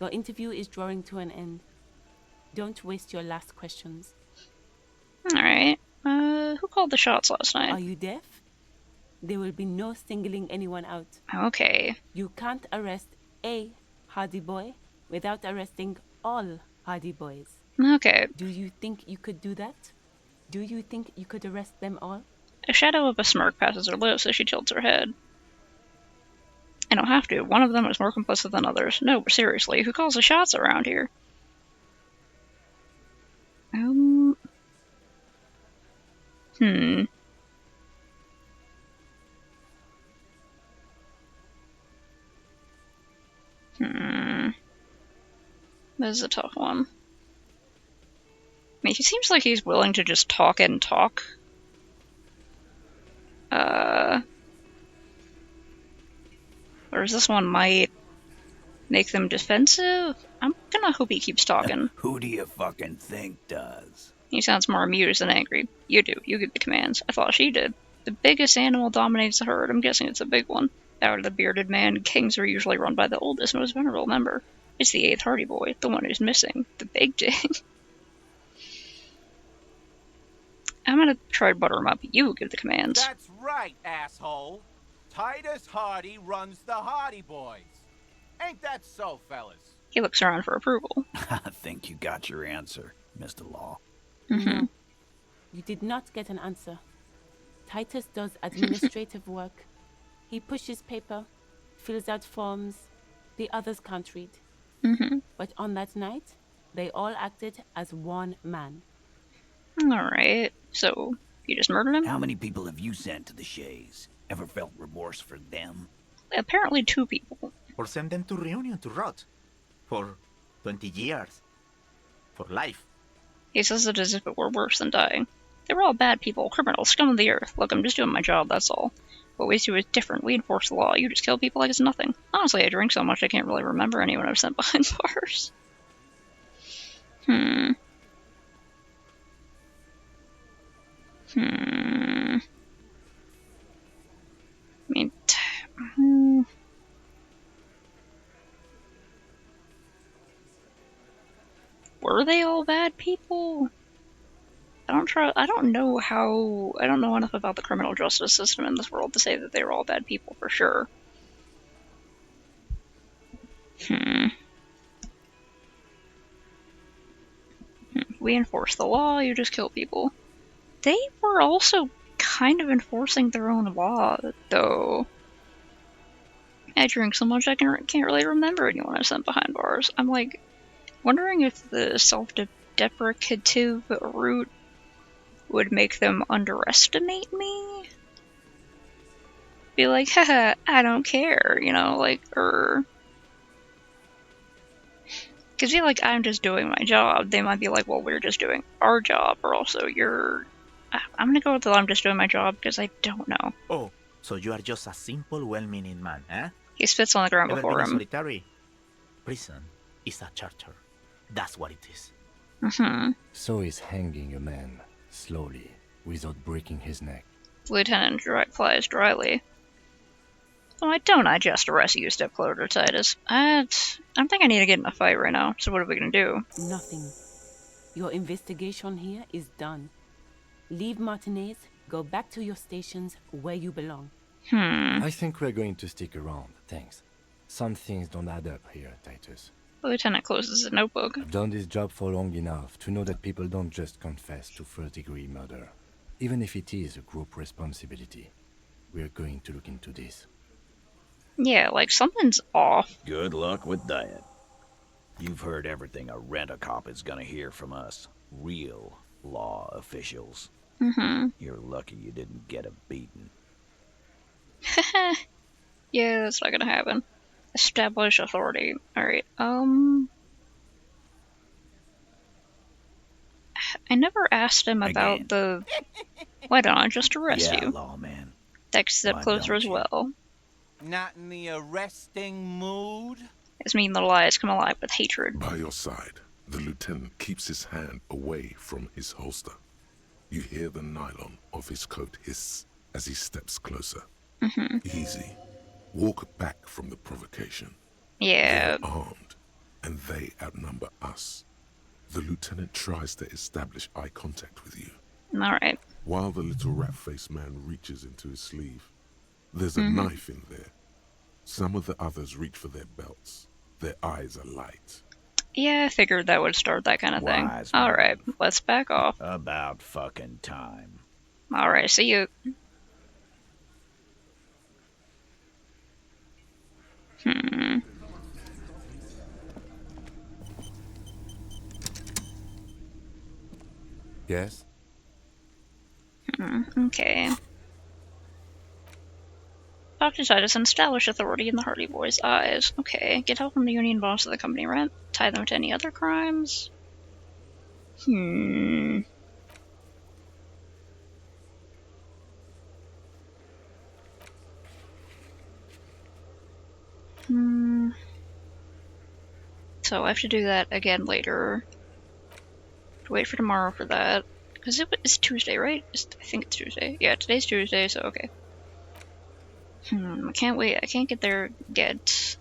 [SPEAKER 7] your interview is drawing to an end. Don't waste your last questions.
[SPEAKER 1] Alright. Who called the shots last night?
[SPEAKER 7] Are you deaf? There will be no singling anyone out.
[SPEAKER 1] Okay.
[SPEAKER 7] You can't arrest a Hardy Boy without arresting all Hardy Boys.
[SPEAKER 1] Okay.
[SPEAKER 7] Do you think you could do that? Do you think you could arrest them all?
[SPEAKER 1] A shadow of a smirk passes her lips as she tilts her head. I don't have to. One of them is more complicit than others. No, seriously, who calls the shots around here? This is a tough one. I mean, he seems like he's willing to just talk and talk. Whereas this one might make them defensive. I'm gonna hope he keeps talking.
[SPEAKER 9] Who do you fucking think does?
[SPEAKER 1] He sounds more amused than angry. You do. You give the commands. I thought she did. The biggest animal dominates the herd. I'm guessing it's a big one. Out of the bearded man, kings are usually run by the oldest, most venerable member. It's the 8th Hardy Boy, the one who's missing. The big dig. I'm gonna try to butter him up. You give the commands.
[SPEAKER 15] That's right, asshole. Titus Hardy runs the Hardy Boys. Ain't that so, fellas?
[SPEAKER 1] He looks around for approval.
[SPEAKER 9] I think you got your answer, Mr. Law.
[SPEAKER 7] You did not get an answer. Titus does administrative work. He pushes paper, fills out forms. The others can't read. But on that night, they all acted as one man.
[SPEAKER 1] Alright, so you just murdered him?
[SPEAKER 9] How many people have you sent to the Shays? Ever felt remorse for them?
[SPEAKER 1] Apparently 2 people.
[SPEAKER 16] Or send them to Reunion to rot. For 20 years. For life.
[SPEAKER 1] He says it as if it were worse than dying. They were all bad people, criminals, scum of the earth. Look, I'm just doing my job, that's all. What we do is different. We enforce the law. You just kill people like it's nothing. Honestly, I drink so much I can't really remember anyone I've sent behind bars. I mean, were they all bad people? I don't know enough about the criminal justice system in this world to say that they were all bad people for sure. We enforce the law, you just kill people. They were also kind of enforcing their own law, though. I drink so much I can't really remember anyone I sent behind bars. I'm like, wondering if the self-deprecative route would make them underestimate me? Be like, haha, I don't care, you know, like, or... Because I feel like I'm just doing my job. They might be like, well, we're just doing our job, or also you're... I'm gonna go with the I'm just doing my job, because I don't know.
[SPEAKER 16] Oh, so you are just a simple, well-meaning man, eh?
[SPEAKER 1] He spits on the ground
[SPEAKER 16] Ever
[SPEAKER 1] before
[SPEAKER 16] been
[SPEAKER 1] him.
[SPEAKER 16] solitary? Prison is a charter. That's what it is.
[SPEAKER 4] So he's hanging a man, slowly, without breaking his neck.
[SPEAKER 1] Lieutenant replies dryly. Why don't I just arrest you, step closer, Titus? I think I need to get in a fight right now, so what are we gonna do?
[SPEAKER 7] Nothing. Your investigation here is done. Leave Martinez, go back to your stations where you belong.
[SPEAKER 4] I think we're going to stick around, thanks. Some things don't add up here, Titus.
[SPEAKER 1] The lieutenant closes his notebook.
[SPEAKER 4] I've done this job for long enough to know that people don't just confess to first-degree murder. Even if it is a group responsibility. We're going to look into this.
[SPEAKER 1] Yeah, like, something's off.
[SPEAKER 9] Good luck with that. You've heard everything a rent-a-cop is gonna hear from us. Real law officials. You're lucky you didn't get a beating.
[SPEAKER 1] Yeah, that's not gonna happen. Establish authority. Alright, I never asked him about the... Why don't I just arrest you?
[SPEAKER 9] Lawman.
[SPEAKER 1] Text step
[SPEAKER 9] Why
[SPEAKER 1] closer
[SPEAKER 9] don't
[SPEAKER 1] as
[SPEAKER 9] you?
[SPEAKER 1] well.
[SPEAKER 15] Not in the arresting mood?
[SPEAKER 1] His mean little eyes come alive with hatred.
[SPEAKER 2] By your side, the lieutenant keeps his hand away from his holster. You hear the nylon of his coat hiss as he steps closer. Easy. Walk back from the provocation.
[SPEAKER 1] Yeah.
[SPEAKER 2] They're armed, and they outnumber us. The lieutenant tries to establish eye contact with you.
[SPEAKER 1] Alright.
[SPEAKER 2] While the little rat-faced man reaches into his sleeve, there's a knife in there. Some of the others reach for their belts. Their eyes are light.
[SPEAKER 1] Yeah, I figured that would start that kind of thing.
[SPEAKER 9] Wise man.
[SPEAKER 1] Alright, let's back off.
[SPEAKER 9] About fucking time.
[SPEAKER 1] Alright, see you.
[SPEAKER 4] Yes?
[SPEAKER 1] Okay. Talk to Titus and establish authority in the Hardy Boys' eyes. Okay, get help from the union boss of the company rent. Tie them to any other crimes. So I have to do that again later. Wait for tomorrow for that. Because it's Tuesday, right? I think it's Tuesday. Yeah, today's Tuesday, so okay. I can't wait. I can't get there yet.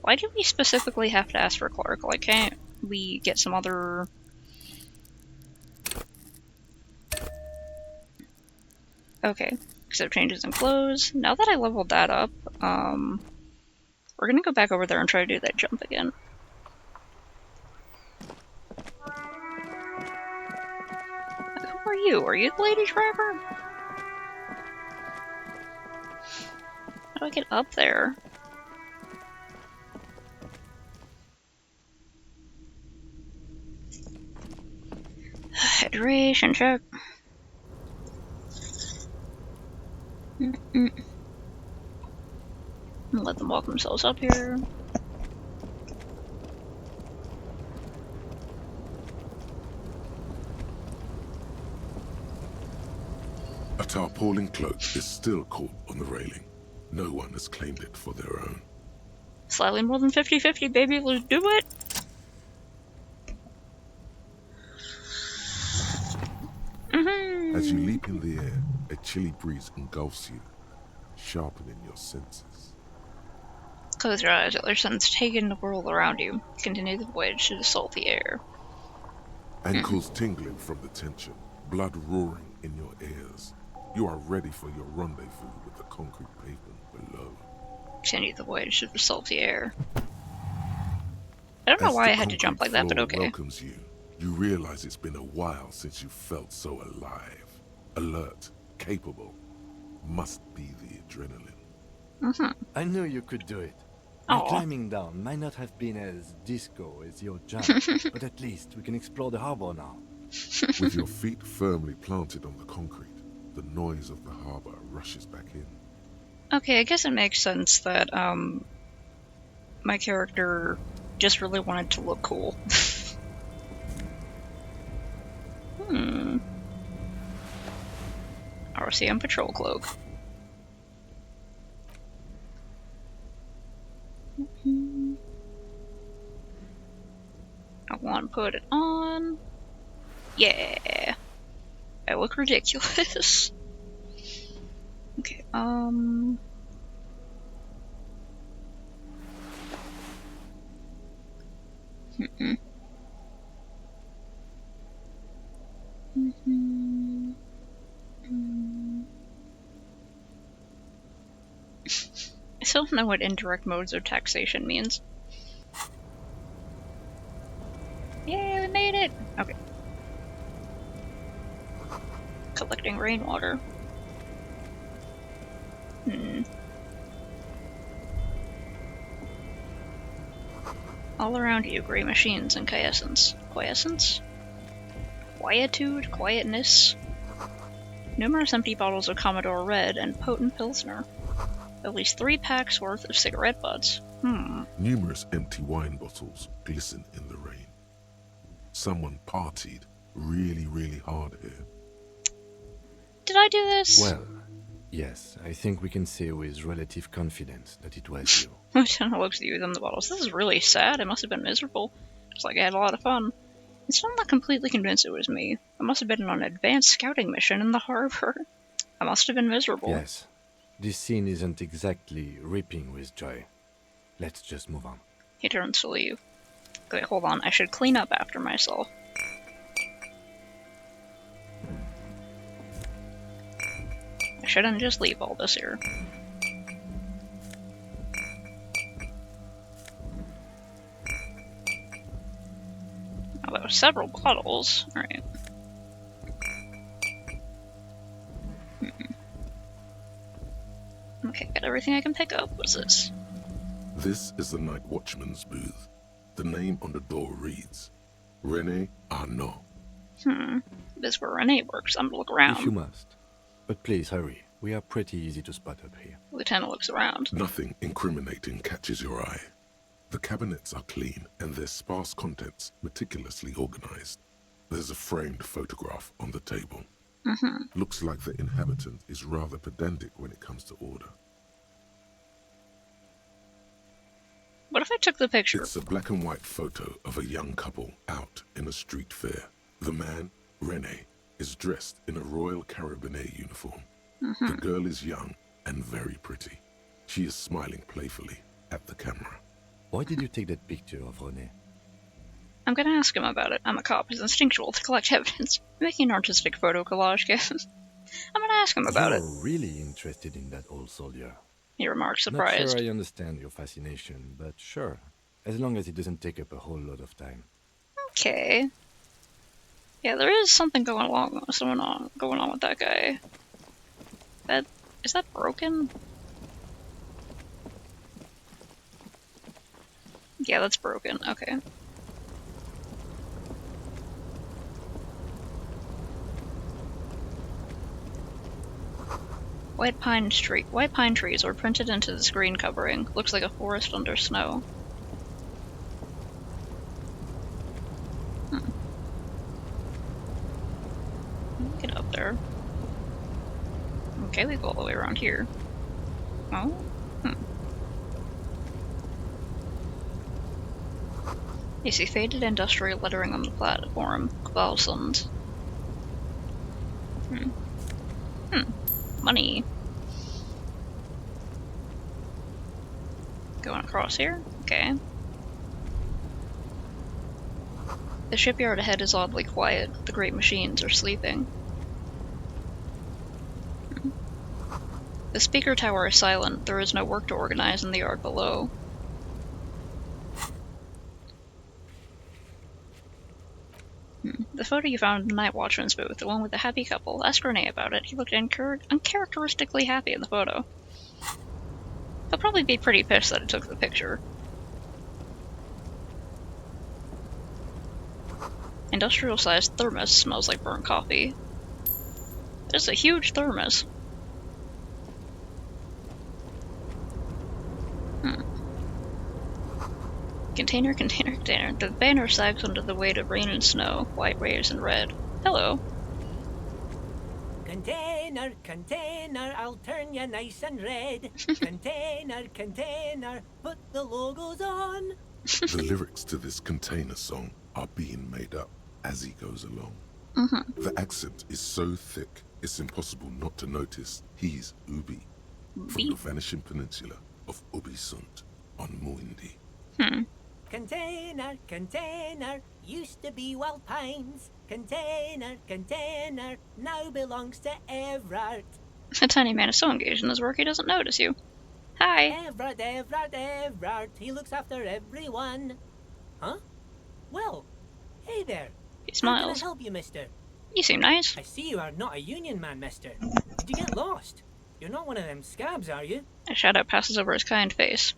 [SPEAKER 1] Why do we specifically have to ask for Clark? Like, can't we get some other... Okay. Accept changes in clothes. Now that I leveled that up, we're gonna go back over there and try to do that jump again. Who are you? Are you the lady driver? How do I get up there? Hydration check. Let them walk themselves up here.
[SPEAKER 2] A tarpaulin cloak is still caught on the railing. No one has claimed it for their own.
[SPEAKER 1] Slightly more than 50-50, baby. Let's do it.
[SPEAKER 2] As you leap in the air, a chilly breeze engulfs you, sharpening your senses.
[SPEAKER 1] Close your eyes, let your sense take in the world around you. Continue the voyage to the salty air.
[SPEAKER 2] Ankles tingling from the tension, blood roaring in your ears. You are ready for your rendezvous with the concrete pavement below.
[SPEAKER 1] Continue the voyage to the salty air. I don't know why I had to jump like that, but okay.
[SPEAKER 2] Welcomes you. You realize it's been a while since you felt so alive. Alert, capable. Must be the adrenaline.
[SPEAKER 4] I knew you could do it.
[SPEAKER 1] Aww.
[SPEAKER 4] My climbing down might not have been as disco as your jump, but at least we can explore the harbor now.
[SPEAKER 2] With your feet firmly planted on the concrete, the noise of the harbor rushes back in.
[SPEAKER 1] Okay, I guess it makes sense that, my character just really wanted to look cool. RCM patrol cloak. I want to put it on. Yeah. I look ridiculous. Okay, I still don't know what indirect modes of taxation means. Yay, we made it! Okay. Collecting rainwater. All around you, gray machines and quiescence. Quiescence? Quietude? Quietness? Numerous empty bottles of Commodore Red and potent Pilsner. At least 3 packs worth of cigarette butts.
[SPEAKER 2] Numerous empty wine bottles glisten in the rain. Someone partied really, really hard here.
[SPEAKER 1] Did I do this?
[SPEAKER 4] Well, yes, I think we can say with relative confidence that it was you.
[SPEAKER 1] Lieutenant looks at you with the bottles. This is really sad. It must have been miserable. It's like I had a lot of fun. I'm still not completely convinced it was me. I must have been on an advanced scouting mission in the harbor. I must have been miserable.
[SPEAKER 4] Yes. This scene isn't exactly ripping with joy. Let's just move on.
[SPEAKER 1] He turns to leave. Okay, hold on. I should clean up after myself. I shouldn't just leave all this here. Oh, there were several bottles. Alright. Okay, got everything I can pick up. What's this?
[SPEAKER 2] This is the night watchman's booth. The name on the door reads, René Arnaud.
[SPEAKER 1] This is where René works. I'm gonna look around.
[SPEAKER 4] If you must. But please hurry. We are pretty easy to spot up here.
[SPEAKER 1] Lieutenant looks around.
[SPEAKER 2] Nothing incriminating catches your eye. The cabinets are clean and their sparse contents meticulously organized. There's a framed photograph on the table. Looks like the inhabitant is rather pedantic when it comes to order.
[SPEAKER 1] What if I took the picture?
[SPEAKER 2] It's a black and white photo of a young couple out in a street fair. The man, René, is dressed in a Royal Carabiniers uniform. The girl is young and very pretty. She is smiling playfully at the camera.
[SPEAKER 4] Why did you take that picture of René?
[SPEAKER 1] I'm gonna ask him about it. I'm a cop. It's instinctual to collect evidence. I'm making an artistic photo collage, guys. I'm gonna ask him about it.
[SPEAKER 4] You're really interested in that old soldier.
[SPEAKER 1] He remarks, surprised.
[SPEAKER 4] Not sure I understand your fascination, but sure. As long as it doesn't take up a whole lot of time.
[SPEAKER 1] Okay. Yeah, there is something going on with that guy. Is that broken? Yeah, that's broken. Okay. White pine trees were printed into the screen covering. Looks like a forest under snow. Get up there. Okay, we go all the way around here. Oh? You see faded industrial lettering on the platform. Kvalsund. Money. Going across here? Okay. The shipyard ahead is oddly quiet. The great machines are sleeping. The speaker tower is silent. There is no work to organize in the yard below. The photo you found in the Night Watchman's booth, the one with the happy couple, ask Renee about it. He looked uncharacteristically happy in the photo. He'll probably be pretty pissed that I took the picture. Industrial-sized thermos smells like burnt coffee. It's a huge thermos. Container. The banner sags under the weight of rain and snow, white waves and red. Hello.
[SPEAKER 17] Container, I'll turn you nice and red. Container, put the logos on.
[SPEAKER 2] The lyrics to this Container song are being made up as he goes along. The accent is so thick, it's impossible not to notice he's Ubi, from the vanishing peninsula of Ubisund on Muindi.
[SPEAKER 17] Container, used to be Wild Pines. Container, now belongs to Everard.
[SPEAKER 1] The tiny man is so engaged in his work he doesn't notice you. Hi.
[SPEAKER 17] Everard, he looks after everyone. Huh? Well, hey there.
[SPEAKER 1] He smiles.
[SPEAKER 17] How can I help you, mister?
[SPEAKER 1] You seem nice.
[SPEAKER 17] I see you are not a union man, mister. Did you get lost? You're not one of them scabs, are you?
[SPEAKER 1] A shadow passes over his kind face.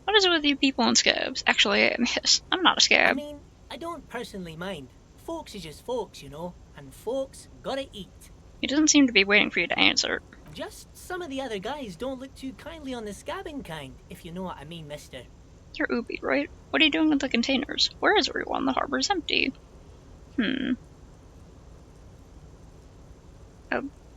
[SPEAKER 1] What is it with you people and scabs? Actually, yes, I'm not a scab.
[SPEAKER 17] I mean, I don't personally mind. Folks is just folks, you know, and folks gotta eat.
[SPEAKER 1] He doesn't seem to be waiting for you to answer.
[SPEAKER 17] Just some of the other guys don't look too kindly on the scabbing kind, if you know what I mean, mister.
[SPEAKER 1] You're Ubi, right? What are you doing with the containers? Where is everyone? The harbor's empty.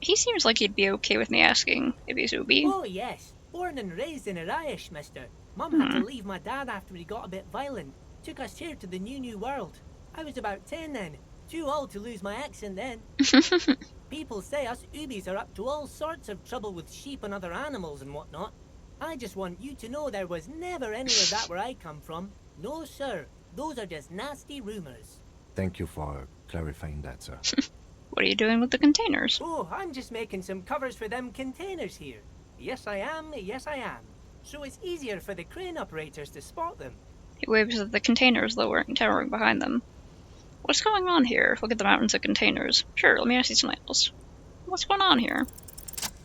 [SPEAKER 1] He seems like he'd be okay with me asking if he's Ubi.
[SPEAKER 17] Oh, yes. Born and raised in Arish, mister. Mum had to leave my dad after he got a bit violent. Took us here to the new world. I was about 10 then. Too old to lose my accent then. People say us Ubis are up to all sorts of trouble with sheep and other animals and whatnot. I just want you to know there was never any of that where I come from. No, sir. Those are just nasty rumors.
[SPEAKER 4] Thank you for clarifying that, sir.
[SPEAKER 1] What are you doing with the containers?
[SPEAKER 17] Oh, I'm just making some covers for them containers here. Yes, I am. So it's easier for the crane operators to spot them.
[SPEAKER 1] He waves at the containers towering behind them. What's going on here? Look at the mountains of containers. Sure, let me ask you something else. What's going on here?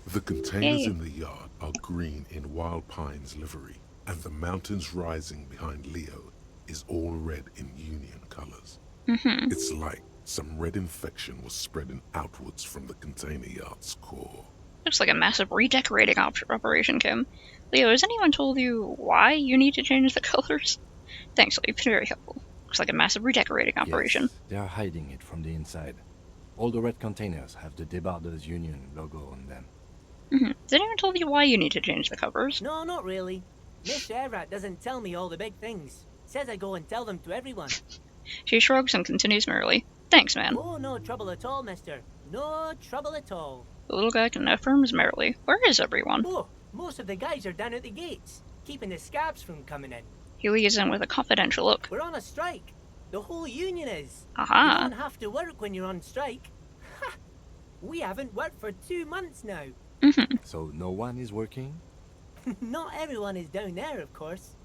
[SPEAKER 2] The containers in the yard are green in Wild Pine's livery, and the mountains rising behind Leo is all red in Union colors. It's like some red infection was spreading outwards from the container yard's core.
[SPEAKER 1] Looks like a massive redecorating operation, Kim. Leo, has anyone told you why you need to change the colors? Thanks, Leo. You've been very helpful. Looks like a massive redecorating operation.
[SPEAKER 4] Yes, they are hiding it from the inside. All the red containers have the Debarders Union logo on them.
[SPEAKER 1] Has anyone told you why you need to change the covers?
[SPEAKER 17] No, not really. Miss Everett doesn't tell me all the big things. Says I go and tell them to everyone.
[SPEAKER 1] She shrugs and continues merrily. Thanks, man.
[SPEAKER 17] Oh, no trouble at all, mister. No trouble at all.
[SPEAKER 1] The little guy affirms merrily. Where is everyone?
[SPEAKER 17] Oh, most of the guys are down at the gates, keeping the scabs from coming in.
[SPEAKER 1] He leads in with a confidential look.
[SPEAKER 17] We're on a strike. The whole union is.
[SPEAKER 1] Aha.
[SPEAKER 17] You don't have to work when you're on strike. Ha! We haven't worked for 2 months now.
[SPEAKER 4] So no one is working?
[SPEAKER 17] Not everyone is down there, of course.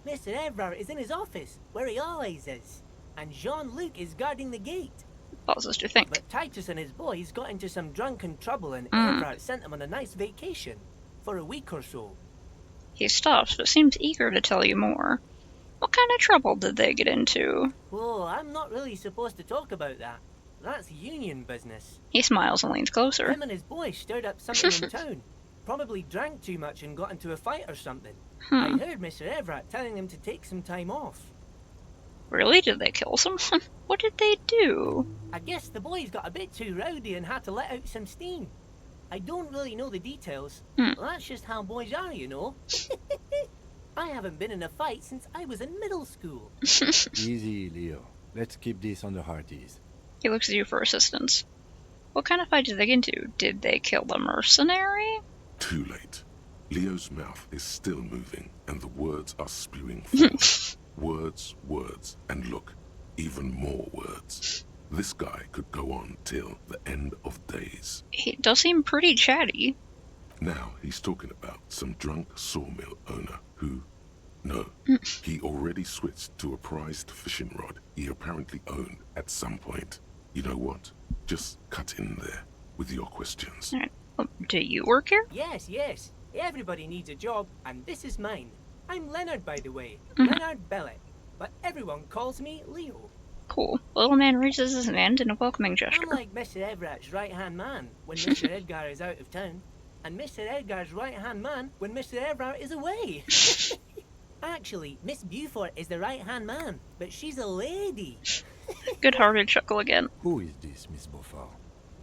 [SPEAKER 17] Mr. Everard is in his office, where he always is. and Jean-Luc is guarding the gate.
[SPEAKER 1] Pauses to think.
[SPEAKER 17] But Titus and his boys got into some drunken trouble and Evrart sent them on a nice vacation for a week or so.
[SPEAKER 1] He stops, but seems eager to tell you more. What kind of trouble did they get into?
[SPEAKER 17] Oh, I'm not really supposed to talk about that. That's union business.
[SPEAKER 1] He smiles and leans closer.
[SPEAKER 17] Him and his boys stirred up something in town. Probably drank too much and got into a fight or something. I heard Mr. Evrart telling them to take some time off.
[SPEAKER 1] Really? Did they kill someone? What did they do?
[SPEAKER 17] I guess the boys got a bit too rowdy and had to let out some steam. I don't really know the details. That's just how boys are, you know. I haven't been in a fight since I was in middle school.
[SPEAKER 4] Easy, Leo. Let's keep this on the hearties.
[SPEAKER 1] He looks at you for assistance. What kind of fight did they get into? Did they kill the mercenary?
[SPEAKER 2] Too late. Leo's mouth is still moving, and the words are spewing forth. Words, words, and look, even more words. This guy could go on till the end of days.
[SPEAKER 1] He does seem pretty chatty.
[SPEAKER 2] Now he's talking about some drunk sawmill owner who... No, he already switched to a prized fishing rod he apparently owned at some point. You know what? Just cut in there with your questions.
[SPEAKER 1] All right. Do you work here?
[SPEAKER 17] Yes, yes. Everybody needs a job, and this is mine. I'm Leonard, by the way. Leonard Bellick. But everyone calls me Leo.
[SPEAKER 1] Cool. The little man raises his hand in a welcoming gesture.
[SPEAKER 17] I'm like Mr. Everett's right-hand man when Mr. Edgar is out of town, and Mr. Edgar's right-hand man when Mr. Everett is away. Actually, Miss Beaufort is the right-hand man, but she's a lady.
[SPEAKER 1] Good-hearted chuckle again.
[SPEAKER 4] Who is this, Miss Beaufort?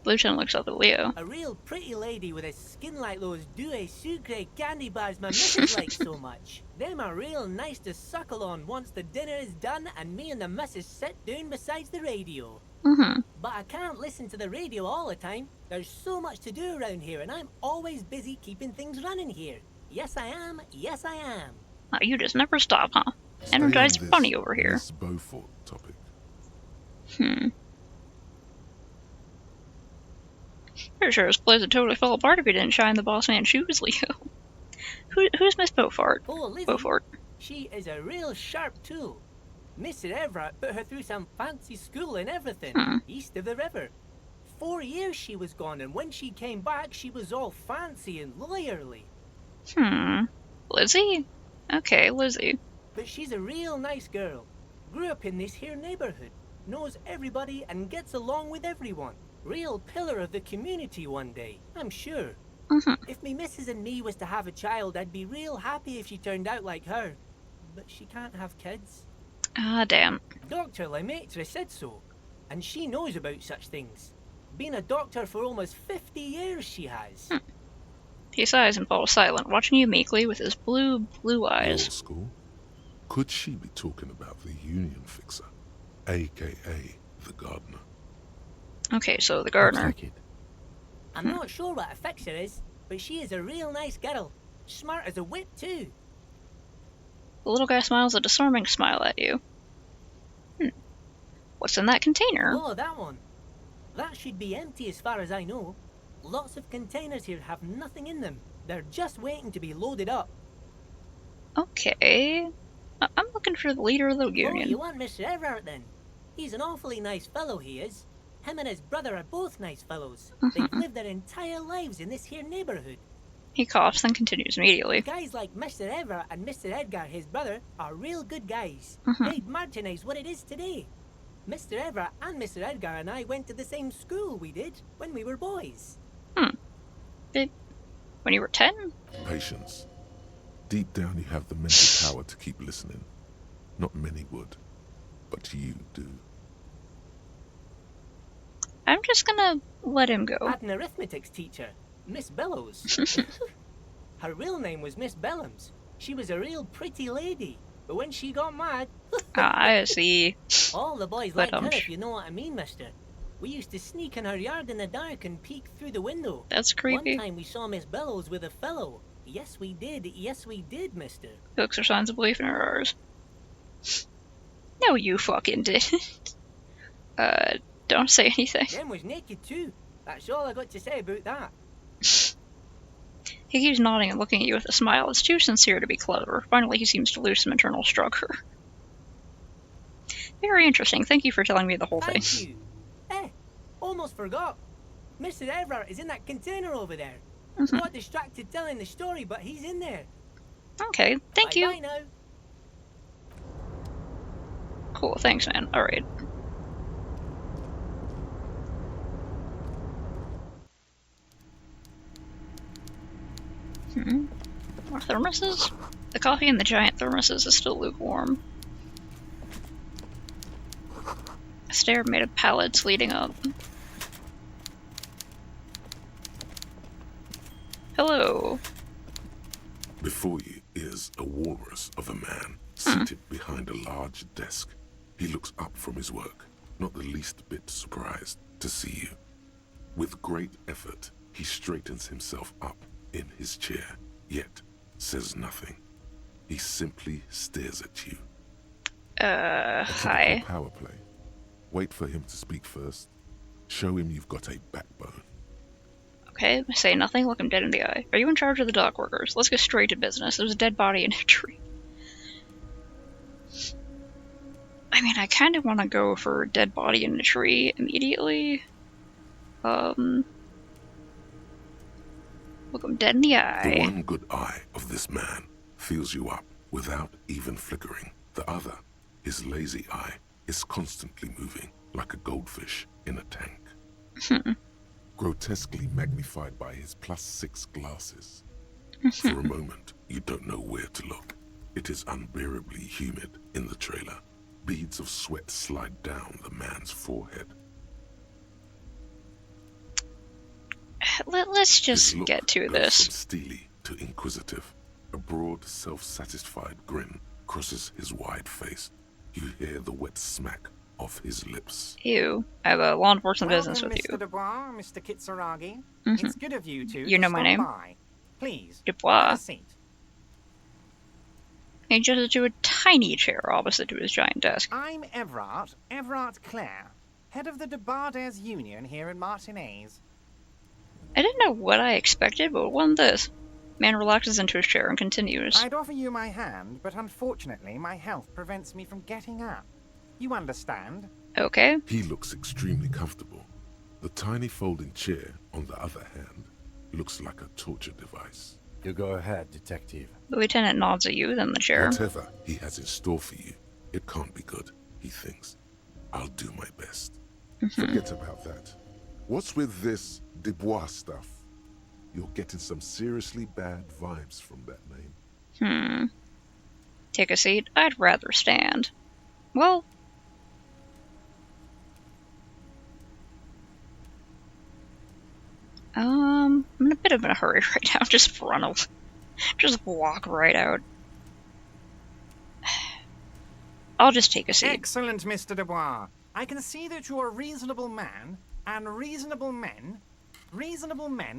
[SPEAKER 1] Lieutenant looks up at Leo.
[SPEAKER 17] A real pretty lady with a skin like those Douai Sucre candy bars my missus likes so much. Them are real nice to suckle on once the dinner is done and me and the missus sit down beside the radio. But I can't listen to the radio all the time. There's so much to do around here and I'm always busy keeping things running here. Yes, I am. Yes, I am.
[SPEAKER 1] Oh, you just never stop, huh? Energized funny over here.
[SPEAKER 2] Miss Beaufort topic.
[SPEAKER 1] Pretty sure this place would totally fall apart if you didn't shine the boss man's shoes, Leo. Who's Miss Beaufort?
[SPEAKER 17] Oh, Lizzie.
[SPEAKER 1] Beaufort.
[SPEAKER 17] She is a real sharp tool. Mr. Everett put her through some fancy school and everything, east of the river. 4 years she was gone, and when she came back, she was all fancy and lawyerly.
[SPEAKER 1] Lizzie? Okay, Lizzie.
[SPEAKER 17] But she's a real nice girl. Grew up in this here neighborhood. Knows everybody and gets along with everyone. Real pillar of the community one day, I'm sure. If me missus and me was to have a child, I'd be real happy if she turned out like her. But she can't have kids.
[SPEAKER 1] Ah, damn.
[SPEAKER 17] Dr. Lemaitre said so. And she knows about such things. Been a doctor for almost 50 years, she has.
[SPEAKER 1] He sighs and falls silent, watching you meekly with his blue eyes.
[SPEAKER 2] Old school? Could she be talking about the union fixer, a.k.a. the gardener?
[SPEAKER 1] Okay, so the gardener.
[SPEAKER 4] Like it.
[SPEAKER 17] I'm not sure what a fixer is, but she is a real nice girl. Smart as a whip, too.
[SPEAKER 1] The little guy smiles a disarming smile at you. What's in that container?
[SPEAKER 17] Oh, that one. That should be empty as far as I know. Lots of containers here have nothing in them. They're just waiting to be loaded up.
[SPEAKER 1] Okay. I'm looking for the leader of the union.
[SPEAKER 17] Oh, you want Mr. Everett then? He's an awfully nice fellow, he is. Him and his brother are both nice fellows. They've lived their entire lives in this here neighborhood.
[SPEAKER 1] He coughs, then continues immediately.
[SPEAKER 17] Guys like Mr. Everett and Mr. Edgar, his brother, are real good guys. Made Martinez what it is today. Mr. Everett and Mr. Edgar and I went to the same school we did when we were boys.
[SPEAKER 1] When you were 10?
[SPEAKER 2] Patience. Deep down you have the mental power to keep listening. Not many would, but you do.
[SPEAKER 1] I'm just gonna let him go.
[SPEAKER 17] I had an arithmetics teacher, Miss Bellows. Her real name was Miss Bellams. She was a real pretty lady, but when she got mad...
[SPEAKER 1] I see.
[SPEAKER 17] All the boys liked her, if you know what I mean, mister. We used to sneak in her yard in the dark and peek through the window.
[SPEAKER 1] That's creepy.
[SPEAKER 17] One time we saw Miss Bellows with a fellow. Yes, we did. Yes, we did, mister.
[SPEAKER 1] He looks for signs of belief in her eyes. No, you fucking didn't. Don't say anything.
[SPEAKER 17] Them was naked too. That's all I got to say about that.
[SPEAKER 1] He keeps nodding and looking at you with a smile. It's too sincere to be clever. Finally, he seems to lose some internal structure. Very interesting. Thank you for telling me the whole thing.
[SPEAKER 17] Thank you. Almost forgot. Mr. Everard is in that container over there. Got distracted telling the story, but he's in there.
[SPEAKER 1] Okay, thank you.
[SPEAKER 17] Bye now.
[SPEAKER 1] Cool, thanks, man. Alright. More thermoses? The coffee in the giant thermoses is still lukewarm. A stair made of pallets leading up. Hello.
[SPEAKER 2] Before you is a walrus of a man seated behind a large desk. He looks up from his work, not the least bit surprised to see you. With great effort, he straightens himself up in his chair, yet says nothing. He simply stares at you.
[SPEAKER 1] Hi.
[SPEAKER 2] Power play. Wait for him to speak first. Show him you've got a backbone.
[SPEAKER 1] Okay, say nothing, look him dead in the eye. Are you in charge of the dock workers? Let's get straight to business. There's a dead body in a tree. I mean, I kind of want to go for a dead body in a tree immediately. Look him dead in the eye.
[SPEAKER 2] The one good eye of this man fills you up without even flickering. The other, his lazy eye, is constantly moving like a goldfish in a tank. Grotesquely magnified by his +6 glasses. For a moment, you don't know where to look. It is unbearably humid in the trailer. Beads of sweat slide down the man's forehead.
[SPEAKER 1] Let's just get to this.
[SPEAKER 2] From steely to inquisitive. A broad, self-satisfied grin crosses his wide face. You hear the wet smack of his lips.
[SPEAKER 1] Ew. I have a law enforcement business with
[SPEAKER 16] Mr.
[SPEAKER 1] you.
[SPEAKER 16] Dubois, Mr. Kitsuragi.
[SPEAKER 1] Mhm.
[SPEAKER 16] It's good of you two.
[SPEAKER 1] You know my name?
[SPEAKER 16] By. Please.
[SPEAKER 1] Dubois.
[SPEAKER 16] Have a seat.
[SPEAKER 1] He just to a tiny chair opposite to his giant desk.
[SPEAKER 16] I'm Everard Clare, head of the Debarders Union here in Martinez.
[SPEAKER 1] I didn't know what I expected, but it wasn't this. Man relaxes into his chair and continues.
[SPEAKER 16] I'd offer you my hand, but unfortunately my health prevents me from getting up. You understand?
[SPEAKER 1] Okay.
[SPEAKER 2] He looks extremely comfortable. The tiny folding chair, on the other hand, looks like a torture device.
[SPEAKER 4] You go ahead, detective.
[SPEAKER 1] The lieutenant nods at you, then the chair.
[SPEAKER 2] Whatever he has in store for you, it can't be good, he thinks. I'll do my best. Forget about that. What's with this Dubois stuff? You're getting some seriously bad vibes from that name.
[SPEAKER 1] Take a seat. I'd rather stand. Well... I'm in a bit of a hurry right now. Just walk right out. I'll just take a seat.
[SPEAKER 16] Excellent, Mr. Dubois. I can see that you're a reasonable man, and reasonable men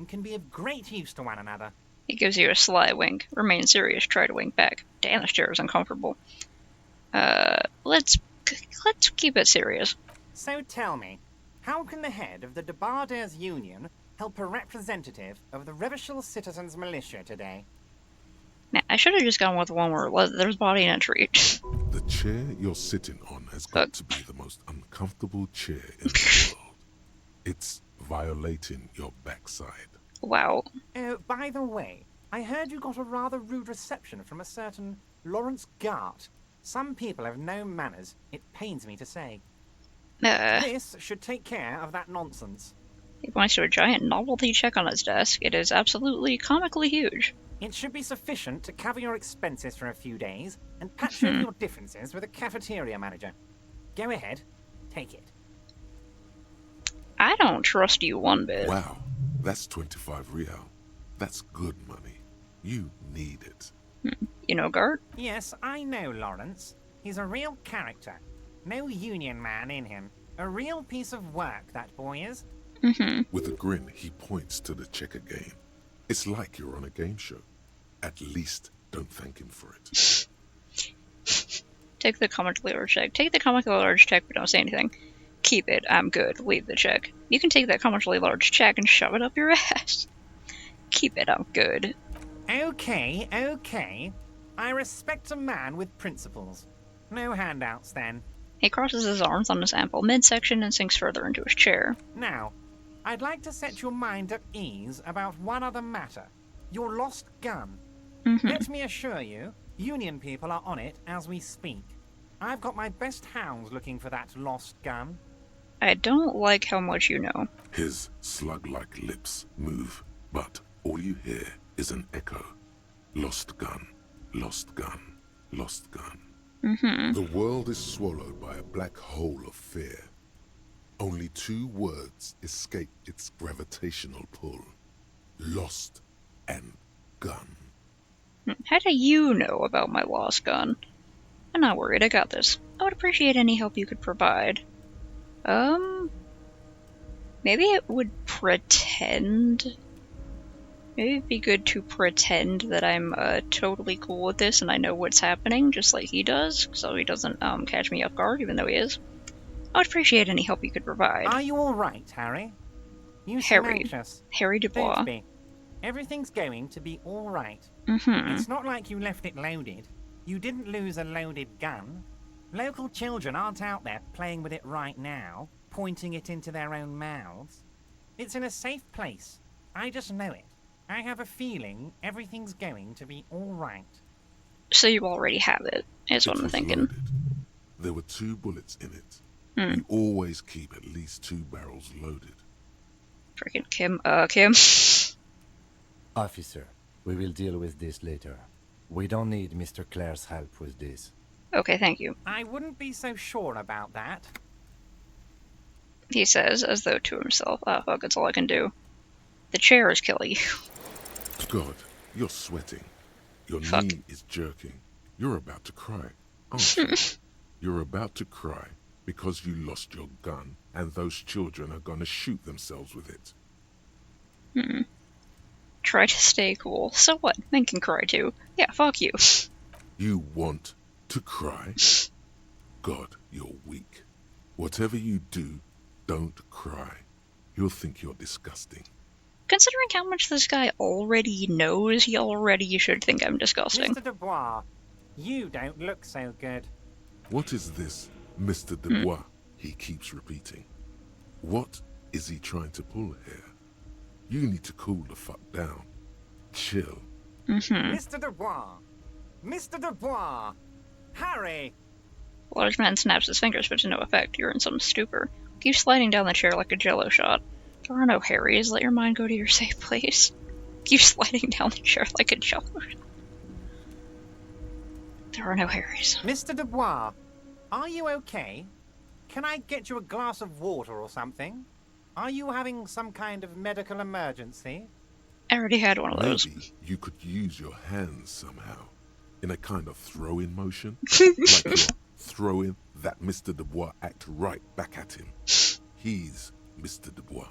[SPEAKER 16] can be of great use to one another.
[SPEAKER 1] He gives you a sly wink. Remain serious. Try to wink back. Damn, this chair is uncomfortable. Let's keep it serious.
[SPEAKER 16] So tell me, how can the head of the Debarders Union help a representative of the Revachol Citizens Militia today?
[SPEAKER 1] Man, I should have just gone with the one where there's body in a tree.
[SPEAKER 2] The chair you're sitting on has got to be the most uncomfortable chair in the world. It's violating your backside.
[SPEAKER 1] Wow.
[SPEAKER 16] Oh, by the way, I heard you got a rather rude reception from a certain Lawrence Gart. Some people have no manners, it pains me to say. This should take care of that nonsense.
[SPEAKER 1] He points to a giant novelty check on his desk. It is absolutely comically huge.
[SPEAKER 16] It should be sufficient to cover your expenses for a few days and patch over your differences with a cafeteria manager. Go ahead, take it.
[SPEAKER 1] I don't trust you one bit.
[SPEAKER 2] Wow, that's 25 real. That's good money. You need it.
[SPEAKER 1] You know Gart?
[SPEAKER 16] Yes, I know Lawrence. He's a real character. No union man in him. A real piece of work, that boy is.
[SPEAKER 2] With a grin, he points to the checker game. It's like you're on a game show. At least don't thank him for it.
[SPEAKER 1] Take the comically large check. Take the comically large check, but don't say anything. Keep it. I'm good. Leave the check. You can take that comically large check and shove it up your ass. Keep it. I'm good.
[SPEAKER 16] Okay. I respect a man with principles. No handouts, then.
[SPEAKER 1] He crosses his arms on his ample midsection and sinks further into his chair.
[SPEAKER 16] Now, I'd like to set your mind at ease about one other matter. Your lost gun. Let me assure you, Union people are on it as we speak. I've got my best hounds looking for that lost gun.
[SPEAKER 1] I don't like how much you know.
[SPEAKER 2] His slug-like lips move, but all you hear is an echo. Lost gun, lost gun, lost gun. The world is swallowed by a black hole of fear. Only 2 words escape its gravitational pull. Lost and gun.
[SPEAKER 1] How do you know about my lost gun? I'm not worried, I got this. I would appreciate any help you could provide. Maybe it would pretend... Maybe it'd be good to pretend that I'm totally cool with this and I know what's happening, just like he does, so he doesn't catch me off guard, even though he is. I would appreciate any help you could provide.
[SPEAKER 16] Are you all right, Harry? You
[SPEAKER 1] Harry.
[SPEAKER 16] seem anxious.
[SPEAKER 1] Harry Dubois.
[SPEAKER 16] Don't be. Everything's going to be all right. It's not like you left it loaded. You didn't lose a loaded gun. Local children aren't out there playing with it right now, pointing it into their own mouths. It's in a safe place. I just know it. I have a feeling everything's going to be all right.
[SPEAKER 1] So you already have it, is what I'm thinking.
[SPEAKER 2] Loaded. There were 2 bullets in it. You always keep at least 2 barrels loaded.
[SPEAKER 1] Freaking Kim.
[SPEAKER 4] Officer, we will deal with this later. We don't need Mr. Clare's help with this.
[SPEAKER 1] Okay, thank you.
[SPEAKER 16] I wouldn't be so sure about that.
[SPEAKER 1] He says, as though to himself, oh fuck, that's all I can do. The chair is killing you.
[SPEAKER 2] God, you're sweating. Your
[SPEAKER 1] Fuck.
[SPEAKER 2] knee is jerking. You're about to cry, aren't you? You're about to cry because you lost your gun and those children are gonna shoot themselves with it.
[SPEAKER 1] Try to stay cool. So what? Men can cry too. Yeah, fuck you.
[SPEAKER 2] You want to cry? God, you're weak. Whatever you do, don't cry. You'll think you're disgusting.
[SPEAKER 1] Considering how much this guy already knows, he already should think I'm disgusting.
[SPEAKER 16] Mr. Dubois, you don't look so good.
[SPEAKER 2] What is this, Mr. Dubois? He keeps repeating. What is he trying to pull here? You need to cool the fuck down. Chill.
[SPEAKER 16] Mr. Dubois! Mr. Dubois! Harry!
[SPEAKER 1] Large man snaps his fingers, but to no effect. You're in some stupor. Keep sliding down the chair like a jello shot. There are no Harrys. Let your mind go to your safe place. Keep sliding down the chair like a jello shot. There are no Harrys.
[SPEAKER 16] Mr. Dubois, are you okay? Can I get you a glass of water or something? Are you having some kind of medical emergency?
[SPEAKER 1] I already had one of those.
[SPEAKER 2] Maybe you could use your hands somehow. In a kind of throw-in motion. Like you're throwing that Mr. Dubois act right back at him. He's Mr. Dubois.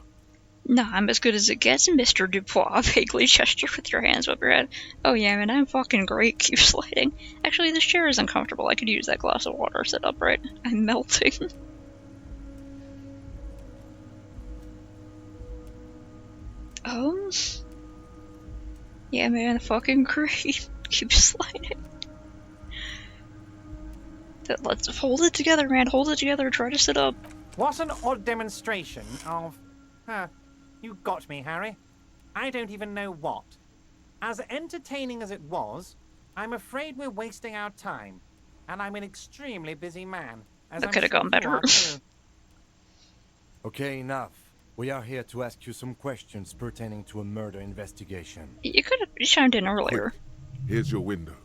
[SPEAKER 1] Nah, I'm as good as it gets, Mr. Dubois. Vaguely gesture with your hands above your head. Oh yeah, man, I'm fucking great. Keep sliding. Actually, this chair is uncomfortable. I could use that glass of water. Sit upright. I'm melting. Yeah, man, fucking great. Keep sliding. Let's hold it together, man. Hold it together. Try to sit up.
[SPEAKER 16] What an odd demonstration of... you got me, Harry. I don't even know what. As entertaining as it was, I'm afraid we're wasting our time. And I'm an extremely busy man.
[SPEAKER 1] That could have gone better.
[SPEAKER 4] Okay, enough. We are here to ask you some questions pertaining to a murder investigation.
[SPEAKER 1] You could have chimed in earlier.
[SPEAKER 2] Quick. Here's your window.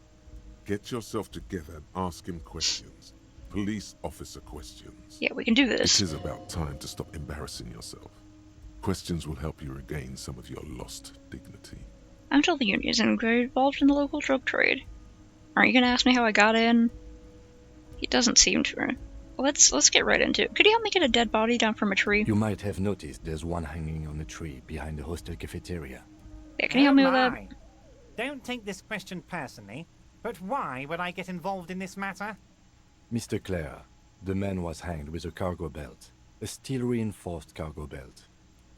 [SPEAKER 2] Get yourself together and ask him questions. Police officer questions.
[SPEAKER 1] Yeah, we can do this.
[SPEAKER 2] It is about time to stop embarrassing yourself. Questions will help you regain some of your lost dignity.
[SPEAKER 1] I'm told the union is involved in the local drug trade. Aren't you gonna ask me how I got in? He doesn't seem to. Let's get right into it. Could you help me get a dead body down from a tree?
[SPEAKER 4] You might have noticed there's one hanging on a tree behind the hostel cafeteria.
[SPEAKER 1] Yeah, can you help me with that?
[SPEAKER 16] Don't take this question personally, but why would I get involved in this matter?
[SPEAKER 4] Mr. Clare, the man was hanged with a cargo belt. A steel-reinforced cargo belt.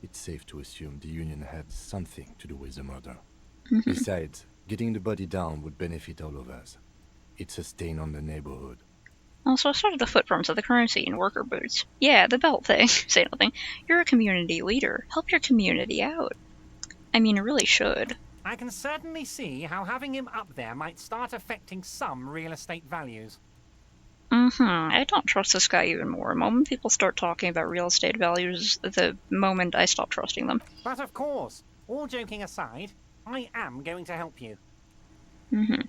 [SPEAKER 4] It's safe to assume the Union had something to do with the murder. Besides, getting the body down would benefit all of us. It's a stain on the neighborhood.
[SPEAKER 1] Also, I spotted the footprints of the crime scene, worker boots. Yeah, the belt thing. Say nothing. You're a community leader. Help your community out. I mean, you really should.
[SPEAKER 16] I can certainly see how having him up there might start affecting some real estate values.
[SPEAKER 1] I don't trust this guy even more. The moment people start talking about real estate values, the moment I stop trusting them.
[SPEAKER 16] But of course, all joking aside, I am going to help you.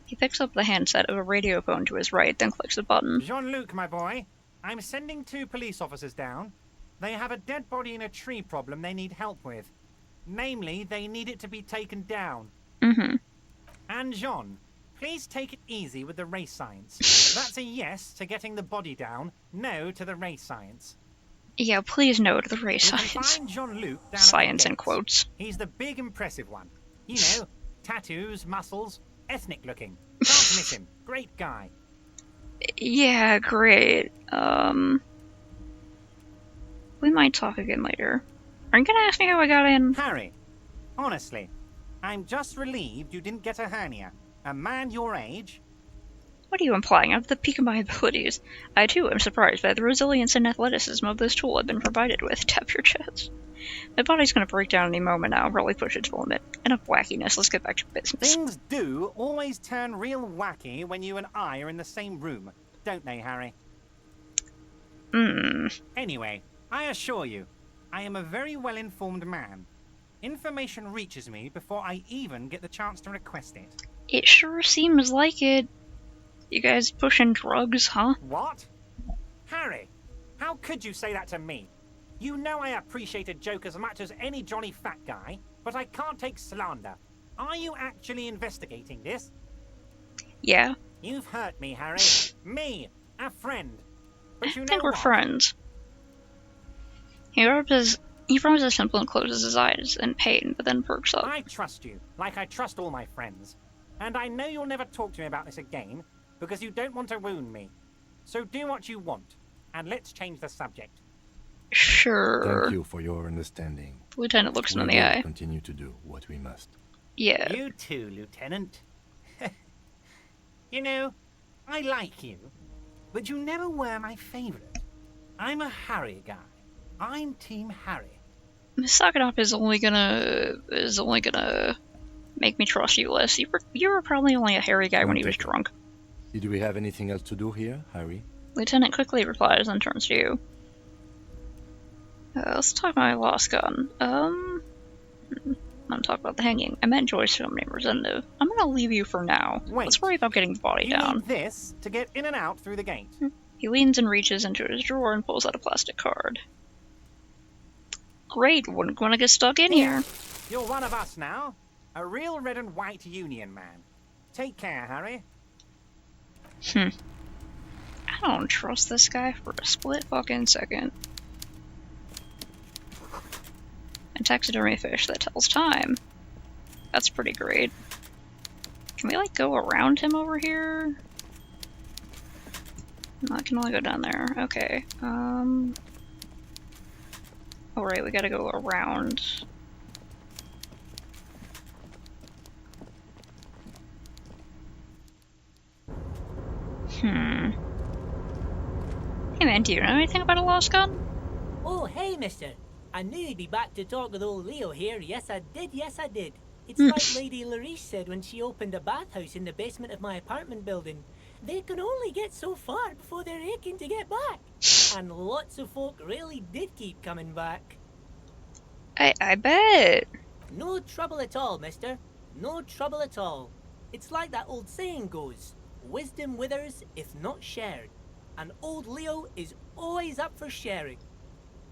[SPEAKER 1] He picks up the handset of a radio phone to his right, then clicks a button.
[SPEAKER 16] Jean-Luc, my boy, I'm sending 2 police officers down. They have a dead body in a tree problem they need help with. Namely, they need it to be taken down. And Jean, please take it easy with the race science. That's a yes to getting the body down, no to the race science.
[SPEAKER 1] Yeah, please no to the race science.
[SPEAKER 16] Find Jean-Luc down
[SPEAKER 1] Science in quotes.
[SPEAKER 16] He's the big impressive one. You know, tattoos, muscles, ethnic looking. Can't miss him. Great guy.
[SPEAKER 1] Yeah, great. We might talk again later. Are you gonna ask me how I got in?
[SPEAKER 16] Harry, honestly, I'm just relieved you didn't get a hernia. A man your age.
[SPEAKER 1] What are you implying? At the peak of my abilities. I too am surprised by the resilience and athleticism of this tool I've been provided with. Tap your chest. My body's gonna break down any moment now, really push its limit. Enough wackiness, let's get back to business.
[SPEAKER 16] Things do always turn real wacky when you and I are in the same room, don't they, Harry? Anyway, I assure you, I am a very well-informed man. Information reaches me before I even get the chance to request it.
[SPEAKER 1] It sure seems like it. You guys pushing drugs, huh?
[SPEAKER 16] What? Harry, how could you say that to me? You know I appreciate a joke as much as any jolly fat guy, but I can't take slander. Are you actually investigating this?
[SPEAKER 1] Yeah.
[SPEAKER 16] You've hurt me, Harry. Me, a friend. But you
[SPEAKER 1] I think
[SPEAKER 16] know
[SPEAKER 1] we're
[SPEAKER 16] what?
[SPEAKER 1] friends. He rubs his temple and closes his eyes in pain, but then perks up.
[SPEAKER 16] I trust you, like I trust all my friends. And I know you'll never talk to me about this again, because you don't want to wound me. So do what you want, and let's change the subject.
[SPEAKER 1] Sure.
[SPEAKER 4] Thank you for your understanding.
[SPEAKER 1] The lieutenant looks him in the
[SPEAKER 4] We will
[SPEAKER 1] eye.
[SPEAKER 4] continue to do what we must.
[SPEAKER 1] Yeah.
[SPEAKER 16] You too, Lieutenant. You know, I like you, but you never were my favorite. I'm a Harry guy. I'm Team Harry.
[SPEAKER 1] Suck it up is only gonna make me trust you less. You were probably only a Harry guy when he was drunk.
[SPEAKER 4] Did we have anything else to do here, Harry?
[SPEAKER 1] Lieutenant quickly replies and turns to you. Let's talk about my lost gun. I'm talk about the hanging. I met Joyce, whom named Representative. I'm gonna leave you for now.
[SPEAKER 16] Wait.
[SPEAKER 1] Let's worry about getting the body down.
[SPEAKER 16] Need this to get in and out through the gate.
[SPEAKER 1] He leans and reaches into his drawer and pulls out a plastic card. Great, wouldn't want to get stuck in here.
[SPEAKER 16] You're one of us now. A real red and white Union man. Take care, Harry.
[SPEAKER 1] I don't trust this guy for a split fucking second. A taxidermy fish that tells time. That's pretty great. Can we, like, go around him over here? No, I can only go down there. Okay. Oh, right, we gotta go around. Hey man, do you know anything about a lost gun?
[SPEAKER 17] Oh, hey, mister. I knew you'd be back to talk with old Leo here. Yes, I did. Yes, I did. It's like Lady Larice said when she opened a bathhouse in the basement of my apartment building. They can only get so far before they're aching to get back. And lots of folk really did keep coming back.
[SPEAKER 1] I bet.
[SPEAKER 17] No trouble at all, mister. No trouble at all. It's like that old saying goes, wisdom withers if not shared. And old Leo is always up for sharing.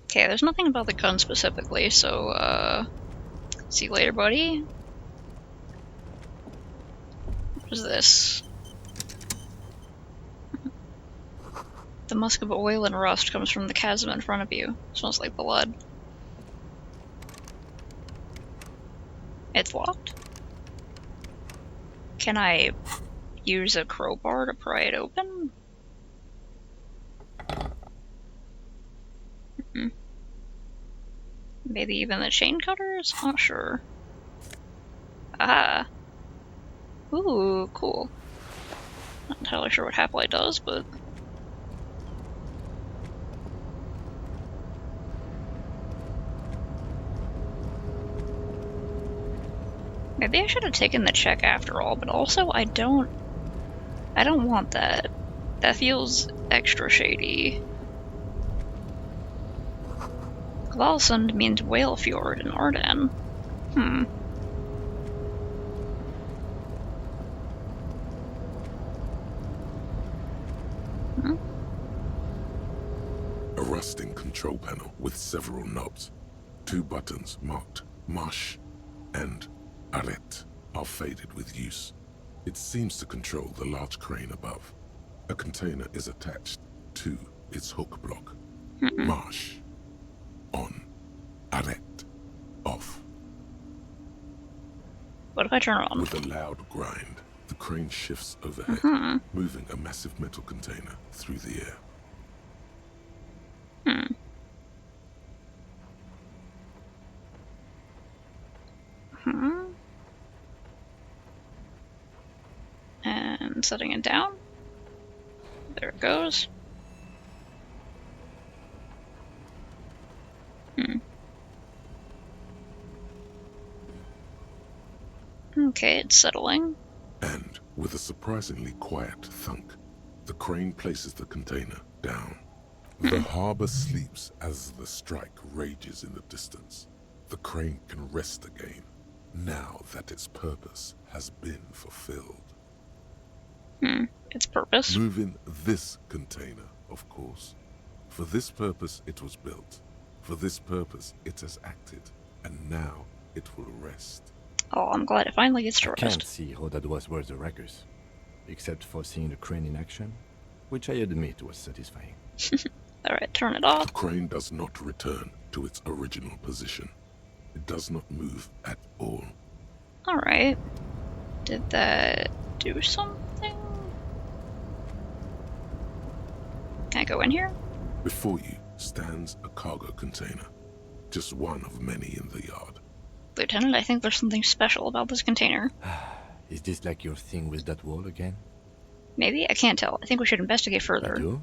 [SPEAKER 1] Okay, there's nothing about the gun specifically, so, see you later, buddy. What is this? The musk of oil and rust comes from the chasm in front of you. Smells like blood. It's locked. Can I use a crowbar to pry it open? Maybe even the chain cutters? Not sure. Ah. Ooh, cool. Not entirely sure what Half-Light does, but Maybe I should have taken the check after all, but also I don't want that. That feels extra shady. Gvalsund means Whale Fjord in Arden.
[SPEAKER 2] A rusting control panel with several knobs. 2 buttons marked Marsh and Arret are faded with use. It seems to control the large crane above. A container is attached to its hook block. Marsh on, Arret off.
[SPEAKER 1] What if I turn it on?
[SPEAKER 2] With a loud grind, the crane shifts overhead, moving a massive metal container through the air.
[SPEAKER 1] And setting it down. There it goes. Okay, it's settling.
[SPEAKER 2] And with a surprisingly quiet thunk, the crane places the container down. The harbor sleeps as the strike rages in the distance. The crane can rest again, now that its purpose has been fulfilled.
[SPEAKER 1] Its purpose?
[SPEAKER 2] Moving this container, of course. For this purpose it was built. For this purpose it has acted. And now it will rest.
[SPEAKER 1] Oh, I'm glad it finally gets to rest.
[SPEAKER 4] I can't see how that was worth the ruckus. Except for seeing the crane in action, which I admit was satisfying.
[SPEAKER 1] Alright, turn it off.
[SPEAKER 2] The crane does not return to its original position. It does not move at all.
[SPEAKER 1] Alright. Did that do something? Can I go in here?
[SPEAKER 2] Before you stands a cargo container. Just one of many in the yard.
[SPEAKER 1] Lieutenant, I think there's something special about this container.
[SPEAKER 4] Is this like your thing with that wall again?
[SPEAKER 1] Maybe? I can't tell. I think we should investigate further.
[SPEAKER 4] You do?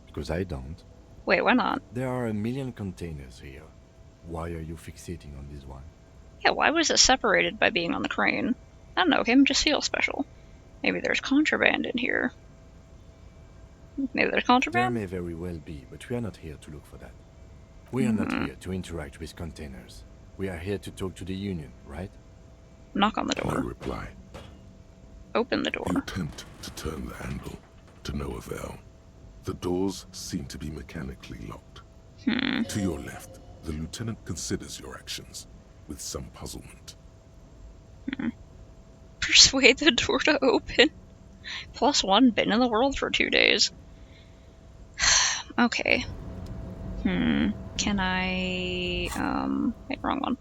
[SPEAKER 4] Because I don't.
[SPEAKER 1] Wait, why not?
[SPEAKER 4] There are 1 million containers here. Why are you fixating on this one?
[SPEAKER 1] Yeah, why was it separated by being on the crane? I don't know, him just feels special. Maybe there's contraband in here. Maybe there's contraband?
[SPEAKER 4] There may very well be, but we are not here to look for that. We are not here to interact with containers. We are here to talk to the Union, right?
[SPEAKER 1] Knock on the door.
[SPEAKER 2] No reply.
[SPEAKER 1] Open the door.
[SPEAKER 2] You attempt to turn the handle, to no avail. The doors seem to be mechanically locked. To your left, the lieutenant considers your actions with some puzzlement.
[SPEAKER 1] Persuade the door to open. +1, been in the world for 2 days. Okay. Can I, wait, wrong one.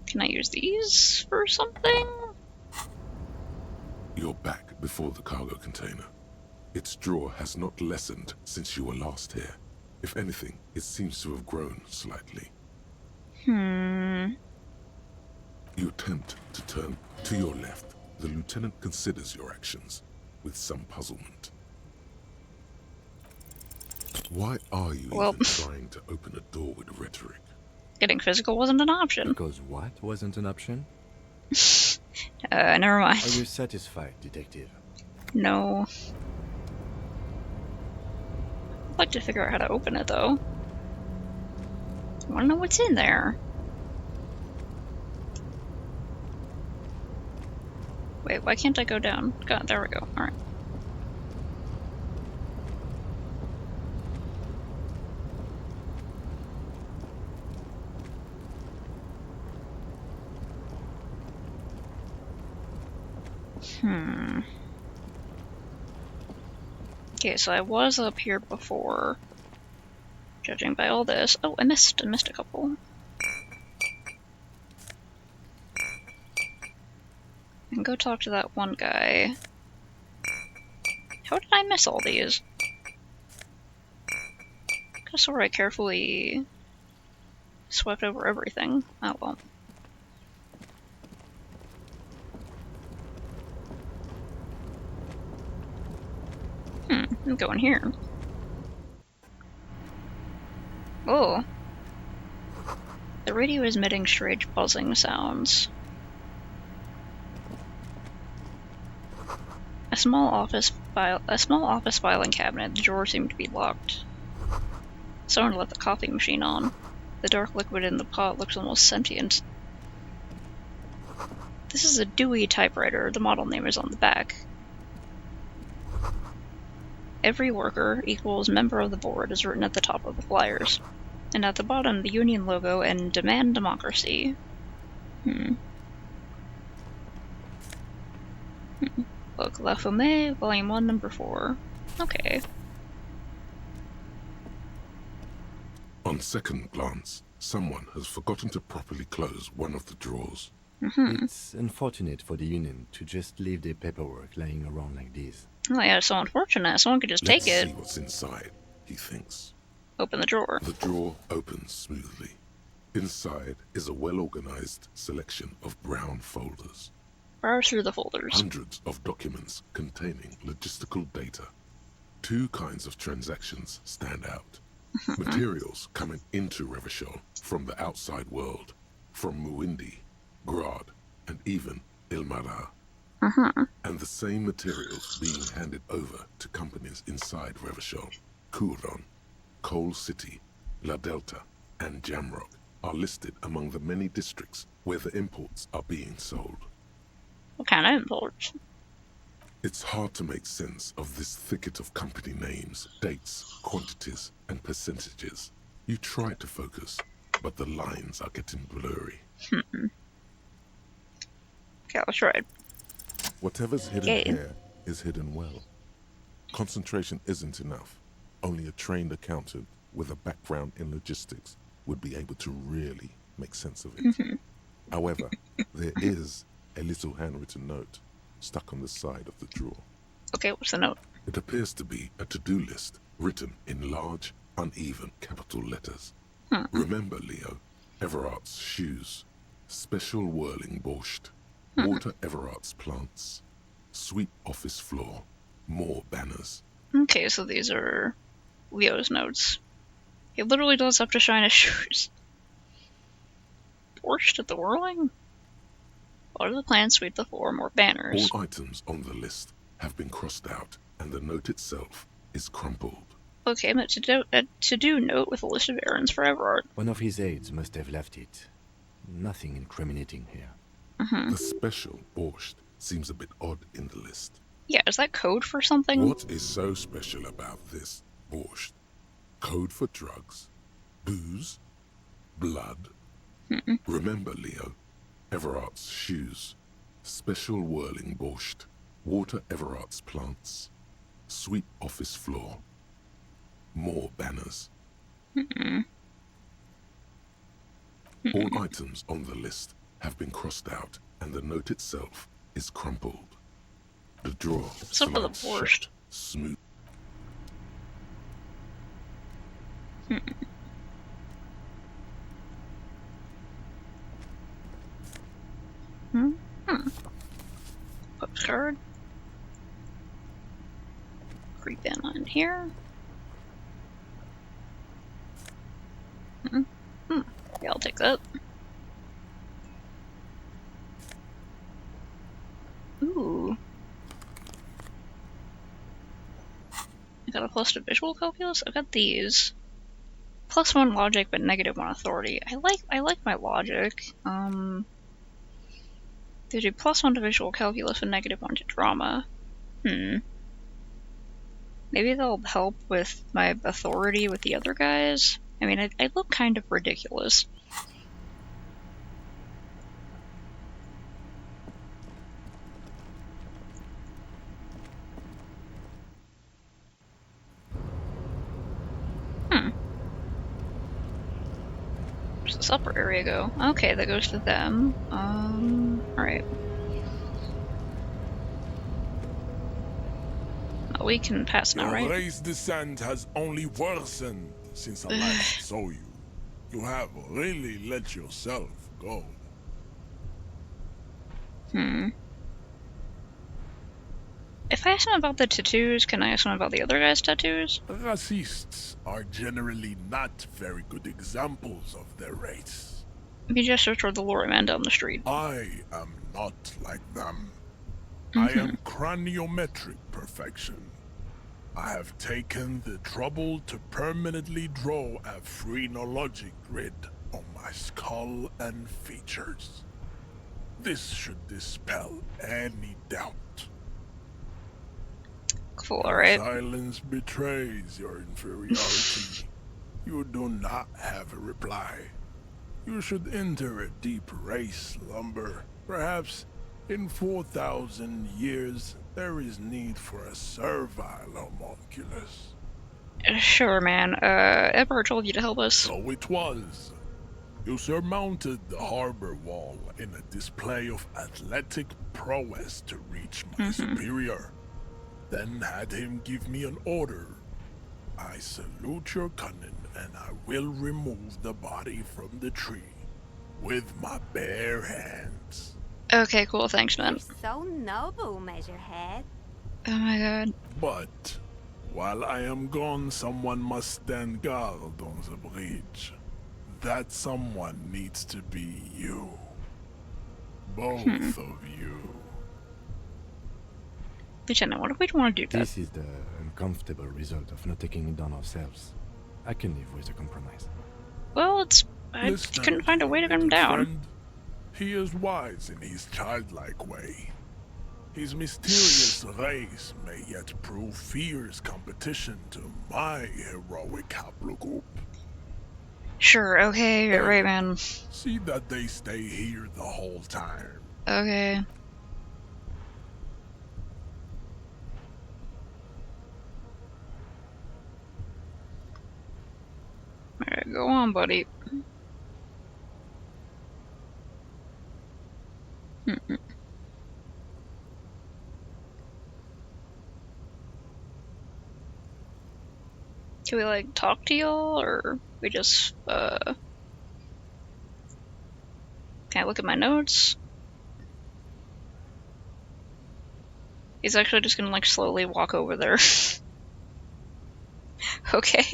[SPEAKER 1] Can I use these for something?
[SPEAKER 2] You're back before the cargo container. Its drawer has not lessened since you were last here. If anything, it seems to have grown slightly. You attempt to turn to your left. The lieutenant considers your actions with some puzzlement. Why are you even trying to open a door with rhetoric?
[SPEAKER 1] Getting physical wasn't an option.
[SPEAKER 4] Because what wasn't an option?
[SPEAKER 1] Never mind.
[SPEAKER 4] Are you satisfied, detective?
[SPEAKER 1] No. I'd like to figure out how to open it, though. I want to know what's in there. Wait, why can't I go down? God, there we go. Alright. Okay, so I was up here before. Judging by all this. Oh, I missed a couple. I can go talk to that one guy. How did I miss all these? Could've swore I carefully swept over everything. Oh well. I'm going here. The radio is emitting strange buzzing sounds. A small office filing cabinet. The drawers seem to be locked. Someone let the coffee machine on. The dark liquid in the pot looks almost sentient. This is a Dewey typewriter. The model name is on the back. Every worker equals member of the board is written at the top of the flyers. And at the bottom, the union logo and demand democracy. Book La Fumée, Volume 1, Number 4. Okay.
[SPEAKER 2] On second glance, someone has forgotten to properly close one of the drawers.
[SPEAKER 4] It's unfortunate for the union to just leave their paperwork laying around like this.
[SPEAKER 1] Oh yeah, it's so unfortunate. Someone could just take it.
[SPEAKER 2] Let's see what's inside, he thinks.
[SPEAKER 1] Open the drawer.
[SPEAKER 2] The drawer opens smoothly. Inside is a well-organized selection of brown folders.
[SPEAKER 1] Browse through the folders.
[SPEAKER 2] Hundreds of documents containing logistical data. 2 kinds of transactions stand out. Materials coming into Revachol from the outside world, from Muindi, Grad, and even Ilmara. And the same materials being handed over to companies inside Revachol. Kuron, Coal City, La Delta, and Jamrock are listed among the many districts where the imports are being sold.
[SPEAKER 1] What kind of imports?
[SPEAKER 2] It's hard to make sense of this thicket of company names, dates, quantities, and percentages. You try to focus, but the lines are getting blurry.
[SPEAKER 1] Okay, let's try it.
[SPEAKER 2] Whatever's hidden here is hidden well. Concentration isn't enough. Only a trained accountant with a background in logistics would be able to really make sense of it. However, there is a little handwritten note stuck on the side of the drawer.
[SPEAKER 1] Okay, what's the note?
[SPEAKER 2] It appears to be a to-do list written in large, uneven capital letters. Remember, Leo, Everard's shoes, special whirling borscht, water Everard's plants, sweep office floor, more banners.
[SPEAKER 1] Okay, so these are Leo's notes. He literally does have to shine his shoes. Borscht at the whirling? Water the plants, sweep the floor, more banners.
[SPEAKER 2] All items on the list have been crossed out, and the note itself is crumpled.
[SPEAKER 1] Okay, but a to-do note with a list of errands for Everard.
[SPEAKER 4] One of his aides must have left it. Nothing incriminating here.
[SPEAKER 2] The special borscht seems a bit odd in the list.
[SPEAKER 1] Yeah, is that code for something?
[SPEAKER 2] What is so special about this borscht? Code for drugs? Booze? Blood? Remember, Leo, Everard's shoes, special whirling borscht, water Everard's plants, sweep office floor, more banners. All items on the list have been crossed out, and the note itself is crumpled. The drawer
[SPEAKER 1] What's up with the borscht?
[SPEAKER 2] Smooth.
[SPEAKER 1] Postcard. Creep in on here. Yeah, I'll take that. Ooh. I got a plus to visual calculus? I've got these. +1 logic, but -1 authority. I like my logic. They do +1 to visual calculus and -1 to drama. Maybe they'll help with my authority with the other guys. I mean, I look kind of ridiculous. Where's this upper area go? Okay, that goes to them. Alright. We can pass now, right?
[SPEAKER 10] Your race descent has only worsened since I last saw you. You have really let yourself go.
[SPEAKER 1] If I ask him about the tattoos, can I ask him about the other guy's tattoos?
[SPEAKER 10] Racists are generally not very good examples of their race.
[SPEAKER 1] He gestures toward the lorryman down the street.
[SPEAKER 10] I am not like them. I am craniometric perfection. I have taken the trouble to permanently draw a phrenologic grid on my skull and features. This should dispel any doubt.
[SPEAKER 1] Cool, alright.
[SPEAKER 10] Silence betrays your inferiority. You do not have a reply. You should enter a deep race slumber. Perhaps in 4,000 years, there is need for a servile homunculus.
[SPEAKER 1] Sure, man. Emperor told you to help us.
[SPEAKER 10] So it was. You surmounted the harbor wall in a display of athletic prowess to reach my superior. Then had him give me an order. I salute your cunning, and I will remove the body from the tree with my bare hands.
[SPEAKER 1] Okay, cool. Thanks, man.
[SPEAKER 18] You're so noble, Measurehead.
[SPEAKER 1] Oh my god.
[SPEAKER 10] But while I am gone, someone must stand guard on the bridge. That someone needs to be you. Both of you.
[SPEAKER 1] Lieutenant, what if we don't want to do that?
[SPEAKER 4] This is the uncomfortable result of not taking it down ourselves. I can live with a compromise.
[SPEAKER 1] Well, I couldn't find a way to get him down.
[SPEAKER 10] Friend, he is wise in his childlike way. His mysterious race may yet prove fierce competition to my heroic haplogroup.
[SPEAKER 1] Sure, okay, right, man.
[SPEAKER 10] See that they stay here the whole time.
[SPEAKER 1] Okay. Alright, go on, buddy. Can we, like, talk to y'all, or we just, can I look at my notes? He's actually just gonna, like, slowly walk over there. Okay.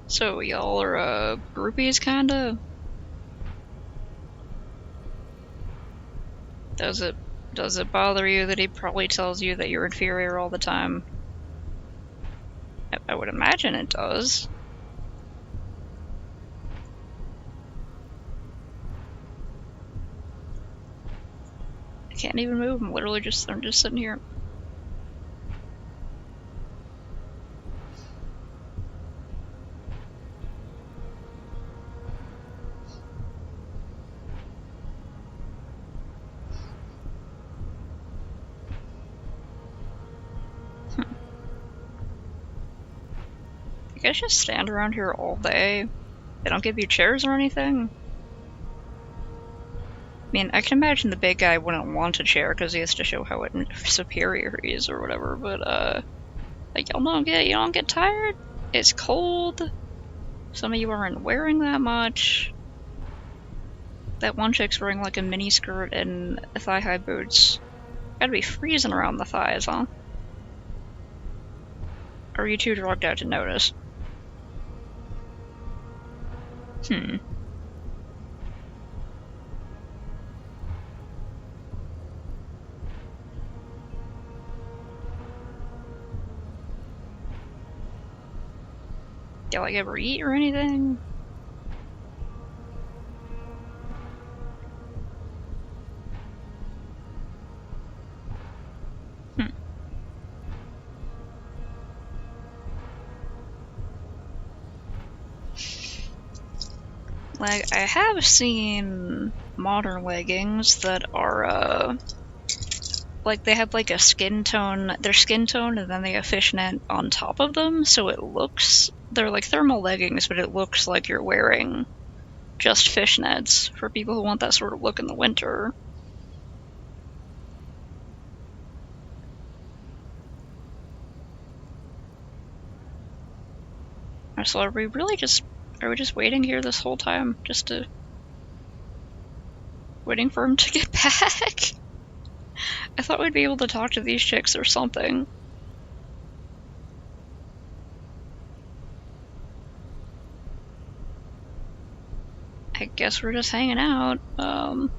[SPEAKER 1] So y'all are groupies, kinda? Does it bother you that he probably tells you that you're inferior all the time? I would imagine it does. I can't even move. I'm just sitting here. You guys just stand around here all day? They don't give you chairs or anything? I mean, I can imagine the big guy wouldn't want a chair because he has to show how superior he is or whatever, but, like, you don't get tired? It's cold. Some of you aren't wearing that much. That one chick's wearing, like, a mini skirt and thigh-high boots. Gotta be freezing around the thighs, huh? Or are you too drugged out to notice? Do you, like, ever eat or anything? Like, I have seen modern leggings that are, like, they have, like, a skin tone, their skin tone, and then they have fishnet on top of them, so it looks, they're like thermal leggings, but it looks like you're wearing just fishnets for people who want that sort of look in the winter. So are we just waiting here this whole time? Waiting for him to get back? I thought we'd be able to talk to these chicks or something. I guess we're just hanging out. Oh,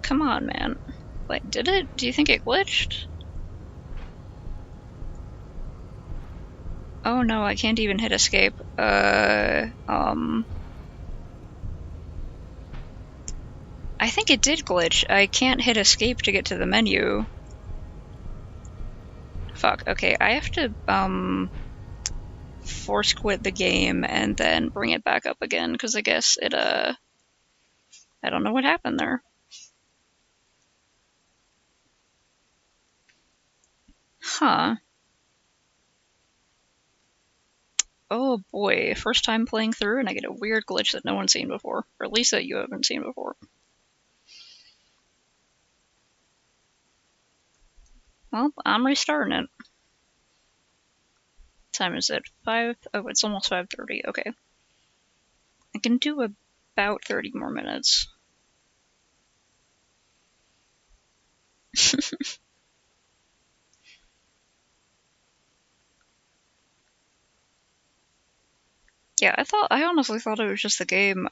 [SPEAKER 1] come on, man. Like, did it? Do you think it glitched? Oh no, I can't even hit escape. I think it did glitch. I can't hit escape to get to the menu. Fuck, okay, I have to, force quit the game and then bring it back up again, because I guess it, I don't know what happened there. Huh. Oh boy, first time playing through and I get a weird glitch that no one's seen before. Or at least that you haven't seen before. Well, I'm restarting it. What time is it? 5? Oh, it's almost 5:30. Okay. I can do about 30 more minutes. Yeah, I honestly thought it was just the game,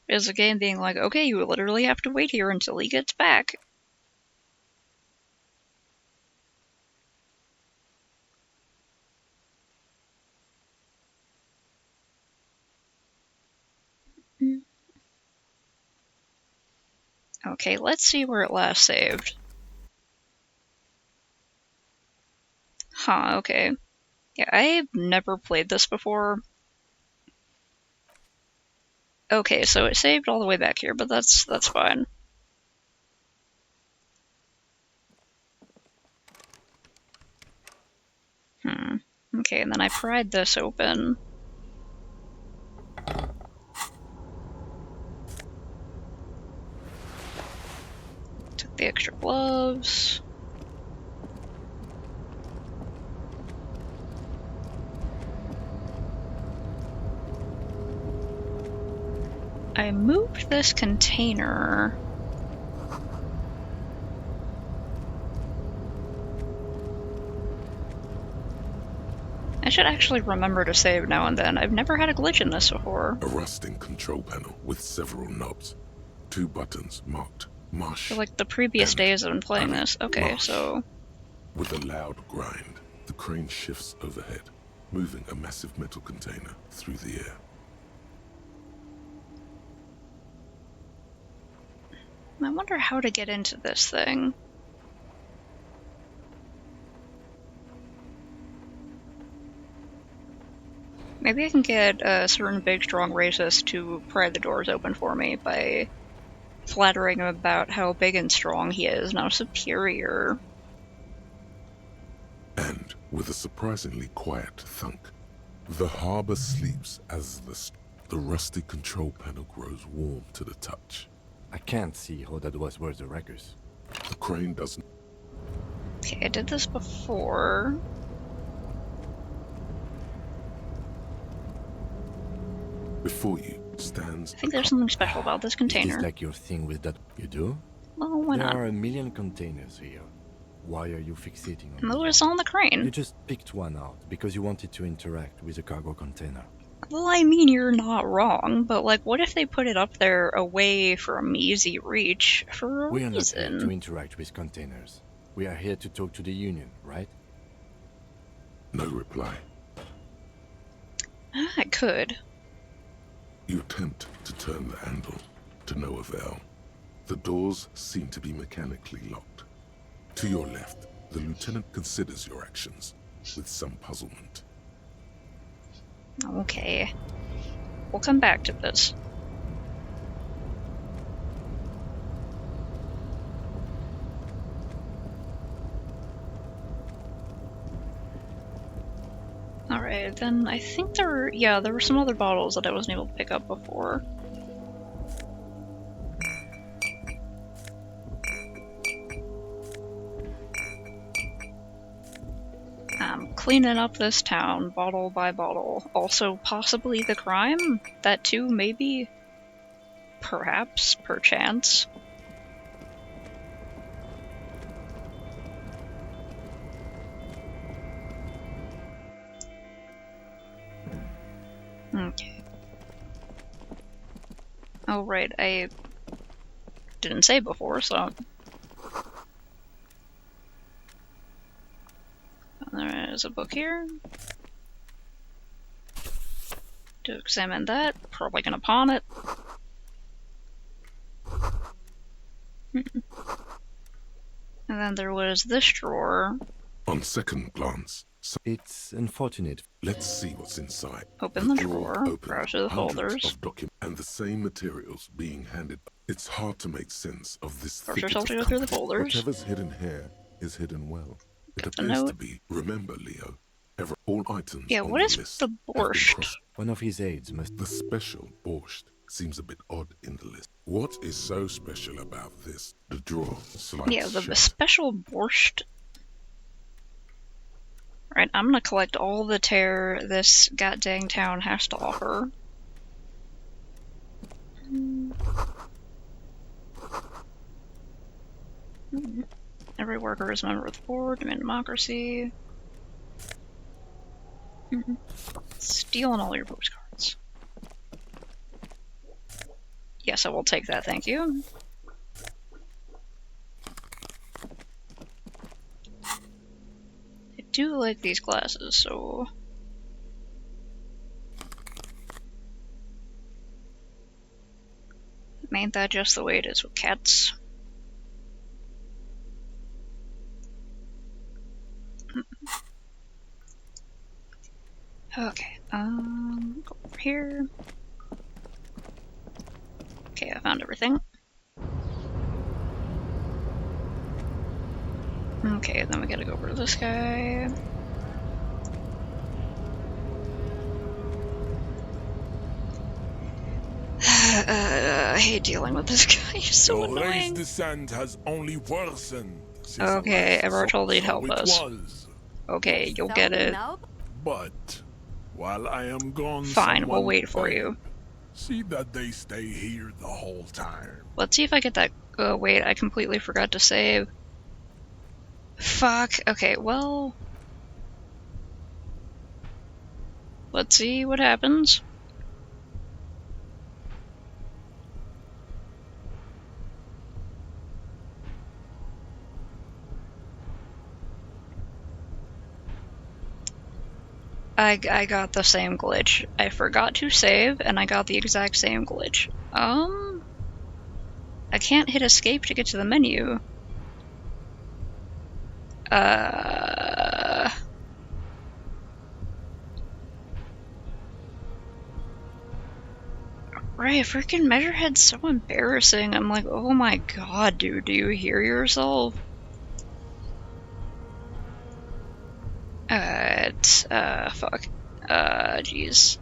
[SPEAKER 1] is a game being like, okay, you literally have to wait here until he gets back. Okay, let's see where it last saved. Huh, okay. Yeah, I've never played this before. Okay, so it saved all the way back here, but that's fine. Okay, and then I pried this open. Took the extra gloves. I moved this container. I should actually remember to save now and then. I've never had a glitch in this before.
[SPEAKER 2] A rusting control panel with several knobs. 2 buttons marked Marsh.
[SPEAKER 1] For like the previous days I've been playing this. Okay,
[SPEAKER 2] Marsh.
[SPEAKER 1] so...
[SPEAKER 2] With a loud grind, the crane shifts overhead, moving a massive metal container through the air.
[SPEAKER 1] I wonder how to get into this thing. Maybe I can get a certain big, strong racist to pry the doors open for me by flattering him about how big and strong he is, now superior.
[SPEAKER 2] And with a surprisingly quiet thunk, the harbor sleeps as the rusty control panel grows warm to the touch.
[SPEAKER 4] I can't see how that was worth the wreckers.
[SPEAKER 2] The crane doesn't...
[SPEAKER 1] Okay, I did this before.
[SPEAKER 2] Before you stands...
[SPEAKER 1] I think there's something special about this container.
[SPEAKER 4] It is like your thing with that... You do?
[SPEAKER 1] Well, why not?
[SPEAKER 4] There are a million containers here. Why are you fixating on
[SPEAKER 1] it? Was on the crane.
[SPEAKER 4] You just picked one out because you wanted to interact with a cargo container.
[SPEAKER 1] Well, I mean, you're not wrong, but like, what if they put it up there away from easy reach for a reason?
[SPEAKER 4] We are not here to interact with containers. We are here to talk to the Union, right?
[SPEAKER 2] No reply.
[SPEAKER 1] I could.
[SPEAKER 2] You attempt to turn the handle, to no avail. The doors seem to be mechanically locked. To your left, the lieutenant considers your actions with some puzzlement.
[SPEAKER 1] Okay. We'll come back to this. Alright, then I think there were some other bottles that I wasn't able to pick up before. I'm cleaning up this town, bottle by bottle. Also, possibly the crime? That too, maybe? Perhaps, perchance. Okay. Oh, right, I didn't say before, so... There is a book here. To examine that, probably gonna pawn it. And then there was this drawer.
[SPEAKER 2] On second glance,
[SPEAKER 4] it's unfortunate.
[SPEAKER 2] Let's see what's inside.
[SPEAKER 1] Open the drawer, browse through the folders.
[SPEAKER 2] And the same materials being handed. It's hard to make sense of this thicket
[SPEAKER 1] Go through the folders.
[SPEAKER 2] Whatever's hidden here is hidden well. It appears to be. Remember, Leo. All items.
[SPEAKER 1] Yeah, what is the borscht?
[SPEAKER 4] One of his aides must.
[SPEAKER 2] The special borscht seems a bit odd in the list. What is so special about this? The drawer slides.
[SPEAKER 1] Yeah, the special borscht. Right, I'm gonna collect all the tear this goddamn town has to offer. Every worker is a member of the board, demand democracy. Stealing all your postcards. Yes, I will take that, thank you. I do like these glasses, so... Ain't that just the way it is with cats? Okay, go over here. Okay, I found everything. Okay, then we gotta go over to this guy. I hate dealing with this guy, he's so annoying.
[SPEAKER 10] The descent has only worsened.
[SPEAKER 1] Okay, Everett told he'd help us. Okay, you'll get it.
[SPEAKER 10] But while I am gone,
[SPEAKER 1] fine, we'll wait for you.
[SPEAKER 10] See that they stay here the whole time.
[SPEAKER 1] Let's see if I get that. Wait, I completely forgot to save. Fuck. Okay, well. Let's see what happens. I got the same glitch. I forgot to save, and I got the exact same glitch. I can't hit escape to get to the menu. Right, freaking Measurehead's so embarrassing. I'm like, oh my god, dude, do you hear yourself? Fuck. Jeez.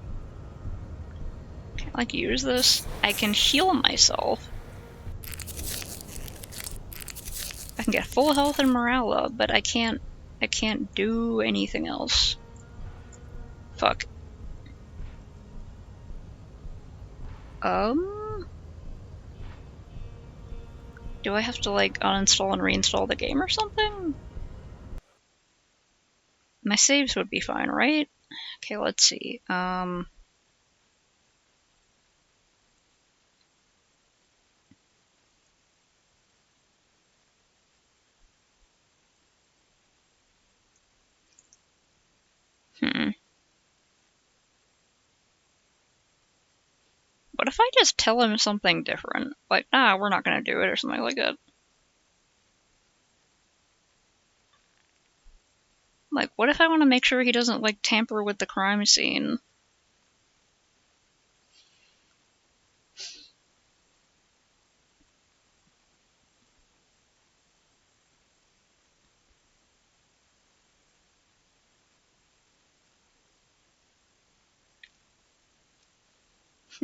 [SPEAKER 1] Can I, like, use this? I can heal myself. I can get full health and morale up, but I can't do anything else. Fuck. Do I have to, like, uninstall and reinstall the game or something? My saves would be fine, right? Okay, let's see. What if I just tell him something different? Like, nah, we're not gonna do it, or something like that. Like, what if I want to make sure he doesn't, like, tamper with the crime scene?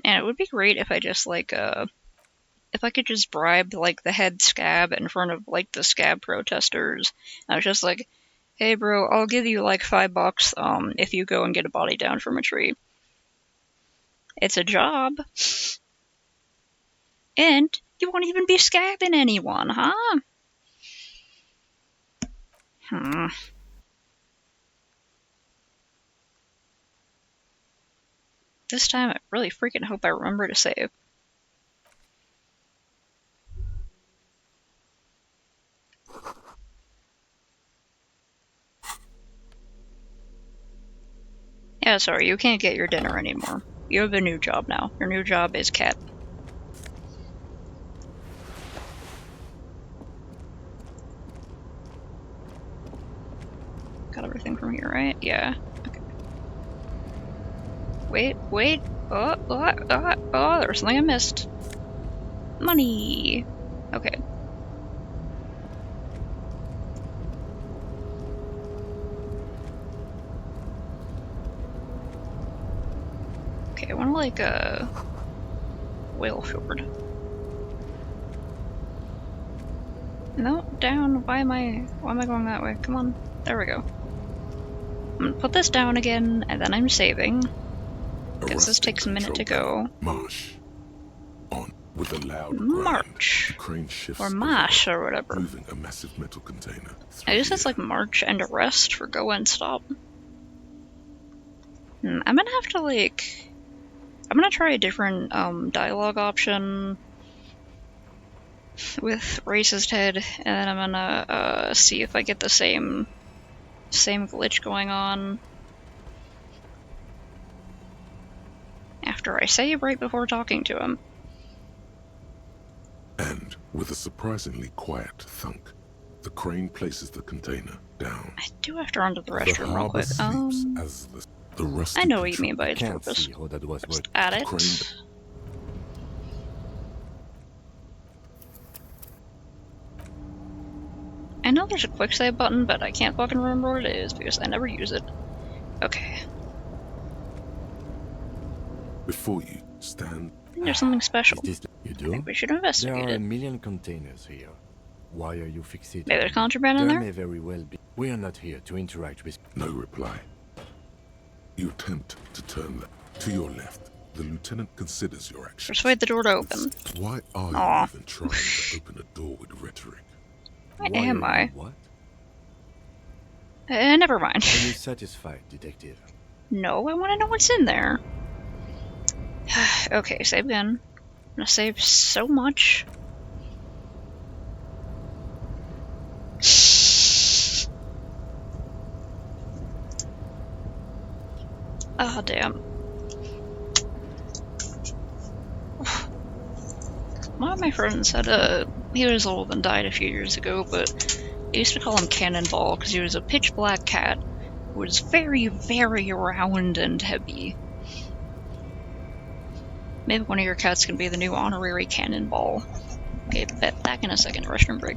[SPEAKER 1] And it would be great if I just, like, if I could just bribe, like, the head scab in front of, like, the scab protesters. I was just like, Hey bro, I'll give you like $5 if you go and get a body down from a tree. It's a job. And you won't even be scabbing anyone, huh? This time I really freaking hope I remember to save. Yeah, sorry, you can't get your dinner anymore. You have a new job now. Your new job is cat. Got everything from here, right? Yeah. Okay. Wait. Oh, there's something I missed. Money! Okay. Okay, I want to like whale fjord. No, down. Why am I going that way? Come on. There we go. I'm gonna put this down again, and then I'm saving. Because this takes a minute to go.
[SPEAKER 2] March. On with a loud
[SPEAKER 1] march.
[SPEAKER 2] The crane shifts
[SPEAKER 1] or mash or whatever.
[SPEAKER 2] Moving a massive metal container.
[SPEAKER 1] I guess that's like march and arrest for go and stop. I'm gonna have to like... I'm gonna try a different dialogue option with Racist Head, and then I'm gonna see if I get the same glitch going on after I save right before talking to him.
[SPEAKER 2] And with a surprisingly quiet thunk, the crane places the container down.
[SPEAKER 1] I do have to run to the restroom real quick. I know what you mean by its purpose. Just add it. I know there's a quick save button, but I can't fucking remember what it is because I never use it. Okay.
[SPEAKER 2] Before you stand.
[SPEAKER 1] I think there's something special.
[SPEAKER 4] You do?
[SPEAKER 1] I think we should investigate
[SPEAKER 4] There are
[SPEAKER 1] it.
[SPEAKER 4] a million containers here. Why are you fixated?
[SPEAKER 1] Maybe there's contraband in there?
[SPEAKER 4] May very well be. We are not here to interact with.
[SPEAKER 2] No reply. You attempt to turn them to your left. The lieutenant considers your action.
[SPEAKER 1] Persuade the door to open.
[SPEAKER 2] Why are you even trying to open a door with rhetoric?
[SPEAKER 1] Why am I?
[SPEAKER 4] What?
[SPEAKER 1] Never mind.
[SPEAKER 4] Are you satisfied, detective?
[SPEAKER 1] No, I want to know what's in there. Okay, save again. I'm gonna save so much. Oh, damn. One of my friends had he was old and died a few years ago, but I used to call him Cannonball because he was a pitch black cat who was very, very round and heavy. Maybe one of your cats can be the new honorary Cannonball. Okay, back in a second, restroom break.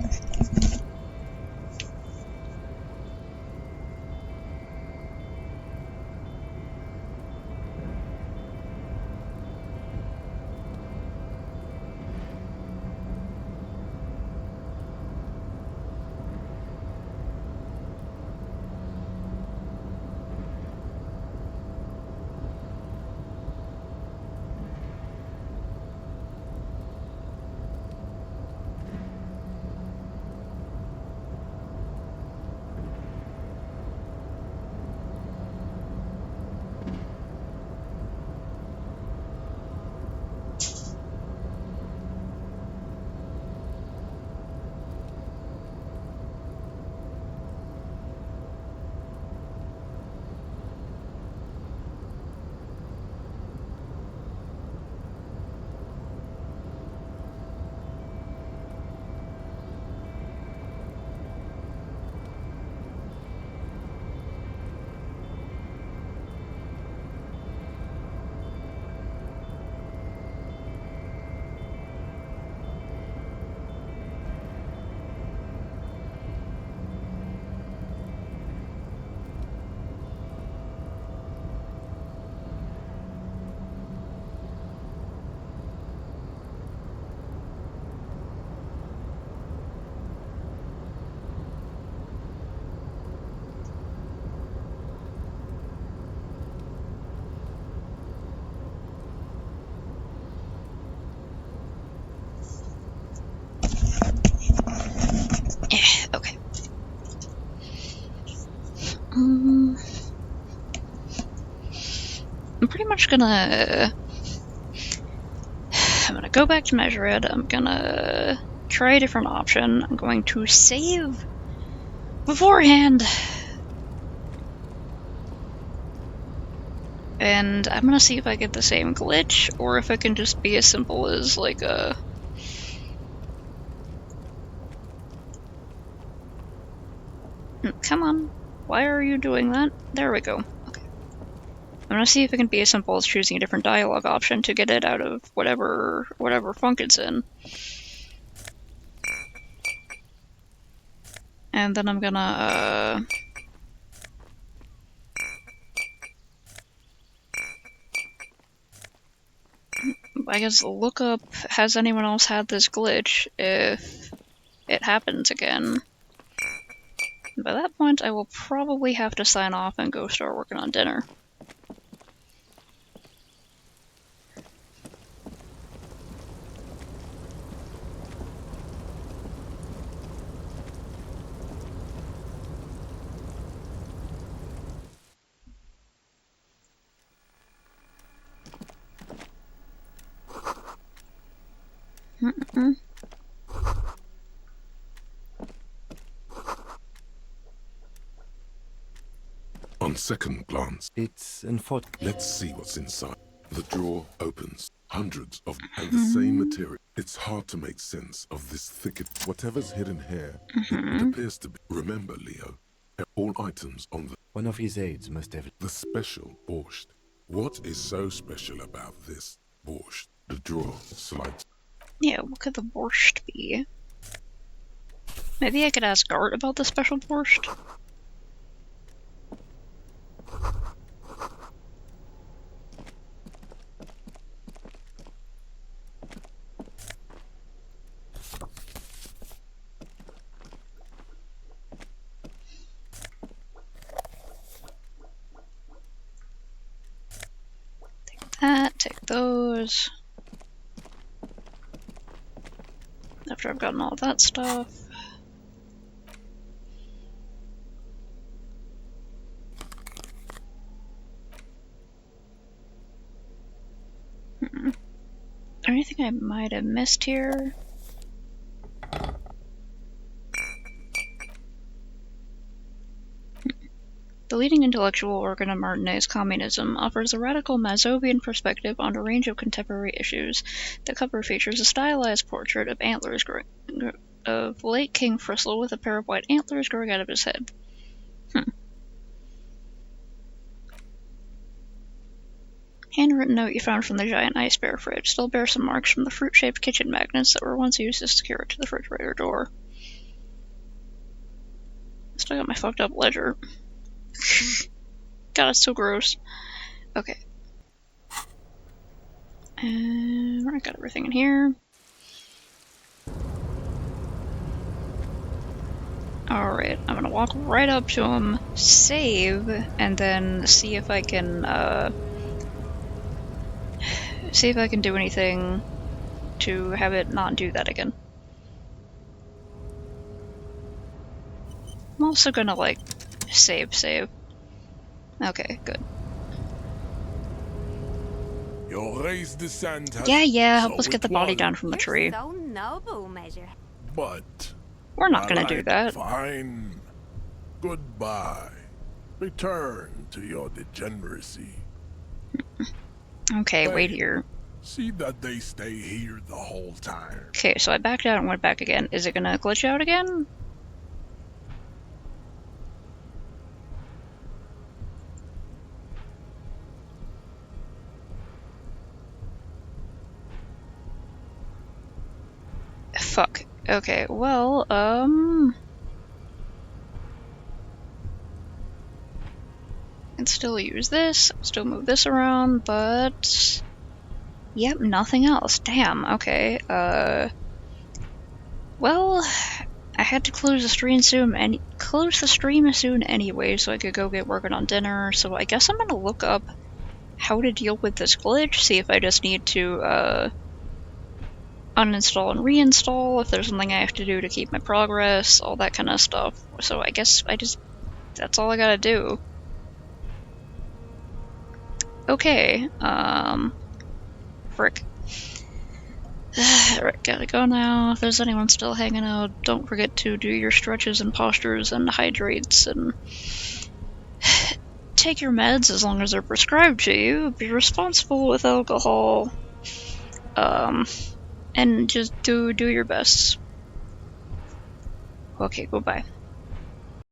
[SPEAKER 1] I'm pretty much gonna... I'm gonna go back to Measured. I'm gonna try a different option. I'm going to save beforehand. And I'm gonna see if I get the same glitch, or if it can just be as simple as, like, a... Come on. Why are you doing that? There we go. Okay. I'm gonna see if it can be as simple as choosing a different dialogue option to get it out of whatever funk it's in. And then I'm gonna, I guess look up, has anyone else had this glitch if it happens again? By that point, I will probably have to sign off and go start working on dinner.
[SPEAKER 2] On second glance,
[SPEAKER 4] it's unfortunate.
[SPEAKER 2] Let's see what's inside. The drawer opens. Hundreds of and the same material. It's hard to make sense of this thicket. Whatever's hidden here, it appears to be. Remember, Leo, all items on the...
[SPEAKER 4] One of his aides must have...
[SPEAKER 2] The special borscht. What is so special about this borscht? The drawer slides.
[SPEAKER 1] Yeah, what could the borscht be? Maybe I could ask Gart about the special borscht? Take those. After I've gotten all that stuff. Anything I might have missed here? The leading intellectual organ of Martinez communism offers a radical Mazovian perspective on a range of contemporary issues. The cover features a stylized portrait of antlers of late King Fristle with a pair of white antlers growing out of his head. Handwritten note you found from the giant ice bear fridge still bears some marks from the fruit-shaped kitchen magnets that were once used to secure it to the refrigerator door. Still got my fucked up ledger. God, it's so gross. Okay. And I got everything in here. Alright, I'm gonna walk right up to him, save, and then see if I can, do anything to have it not do that again. I'm also gonna, like, save. Okay, good.
[SPEAKER 10] Your raised descent has
[SPEAKER 1] Yeah, help
[SPEAKER 10] so
[SPEAKER 1] us get the body down from the tree.
[SPEAKER 18] So noble, Measure.
[SPEAKER 10] But
[SPEAKER 1] we're not gonna do that.
[SPEAKER 10] Fine. Goodbye. Return to your degeneracy.
[SPEAKER 1] Okay, wait here.
[SPEAKER 10] See that they stay here the whole time.
[SPEAKER 1] Okay, so I backed out and went back again. Is it gonna glitch out again? Fuck. Okay, well, I can still use this, still move this around, but... Yep, nothing else. Damn, okay, well, I had to close the stream soon, anyway, so I could go get working on dinner, so I guess I'm gonna look up how to deal with this glitch, see if I just need to, uninstall and reinstall, if there's something I have to do to keep my progress, all that kind of stuff. So I guess that's all I gotta do. Okay, frick. Alright, gotta go now. If there's anyone still hanging out, don't forget to do your stretches and postures and hydrates and take your meds as long as they're prescribed to you. Be responsible with alcohol. And just do your best. Okay, goodbye.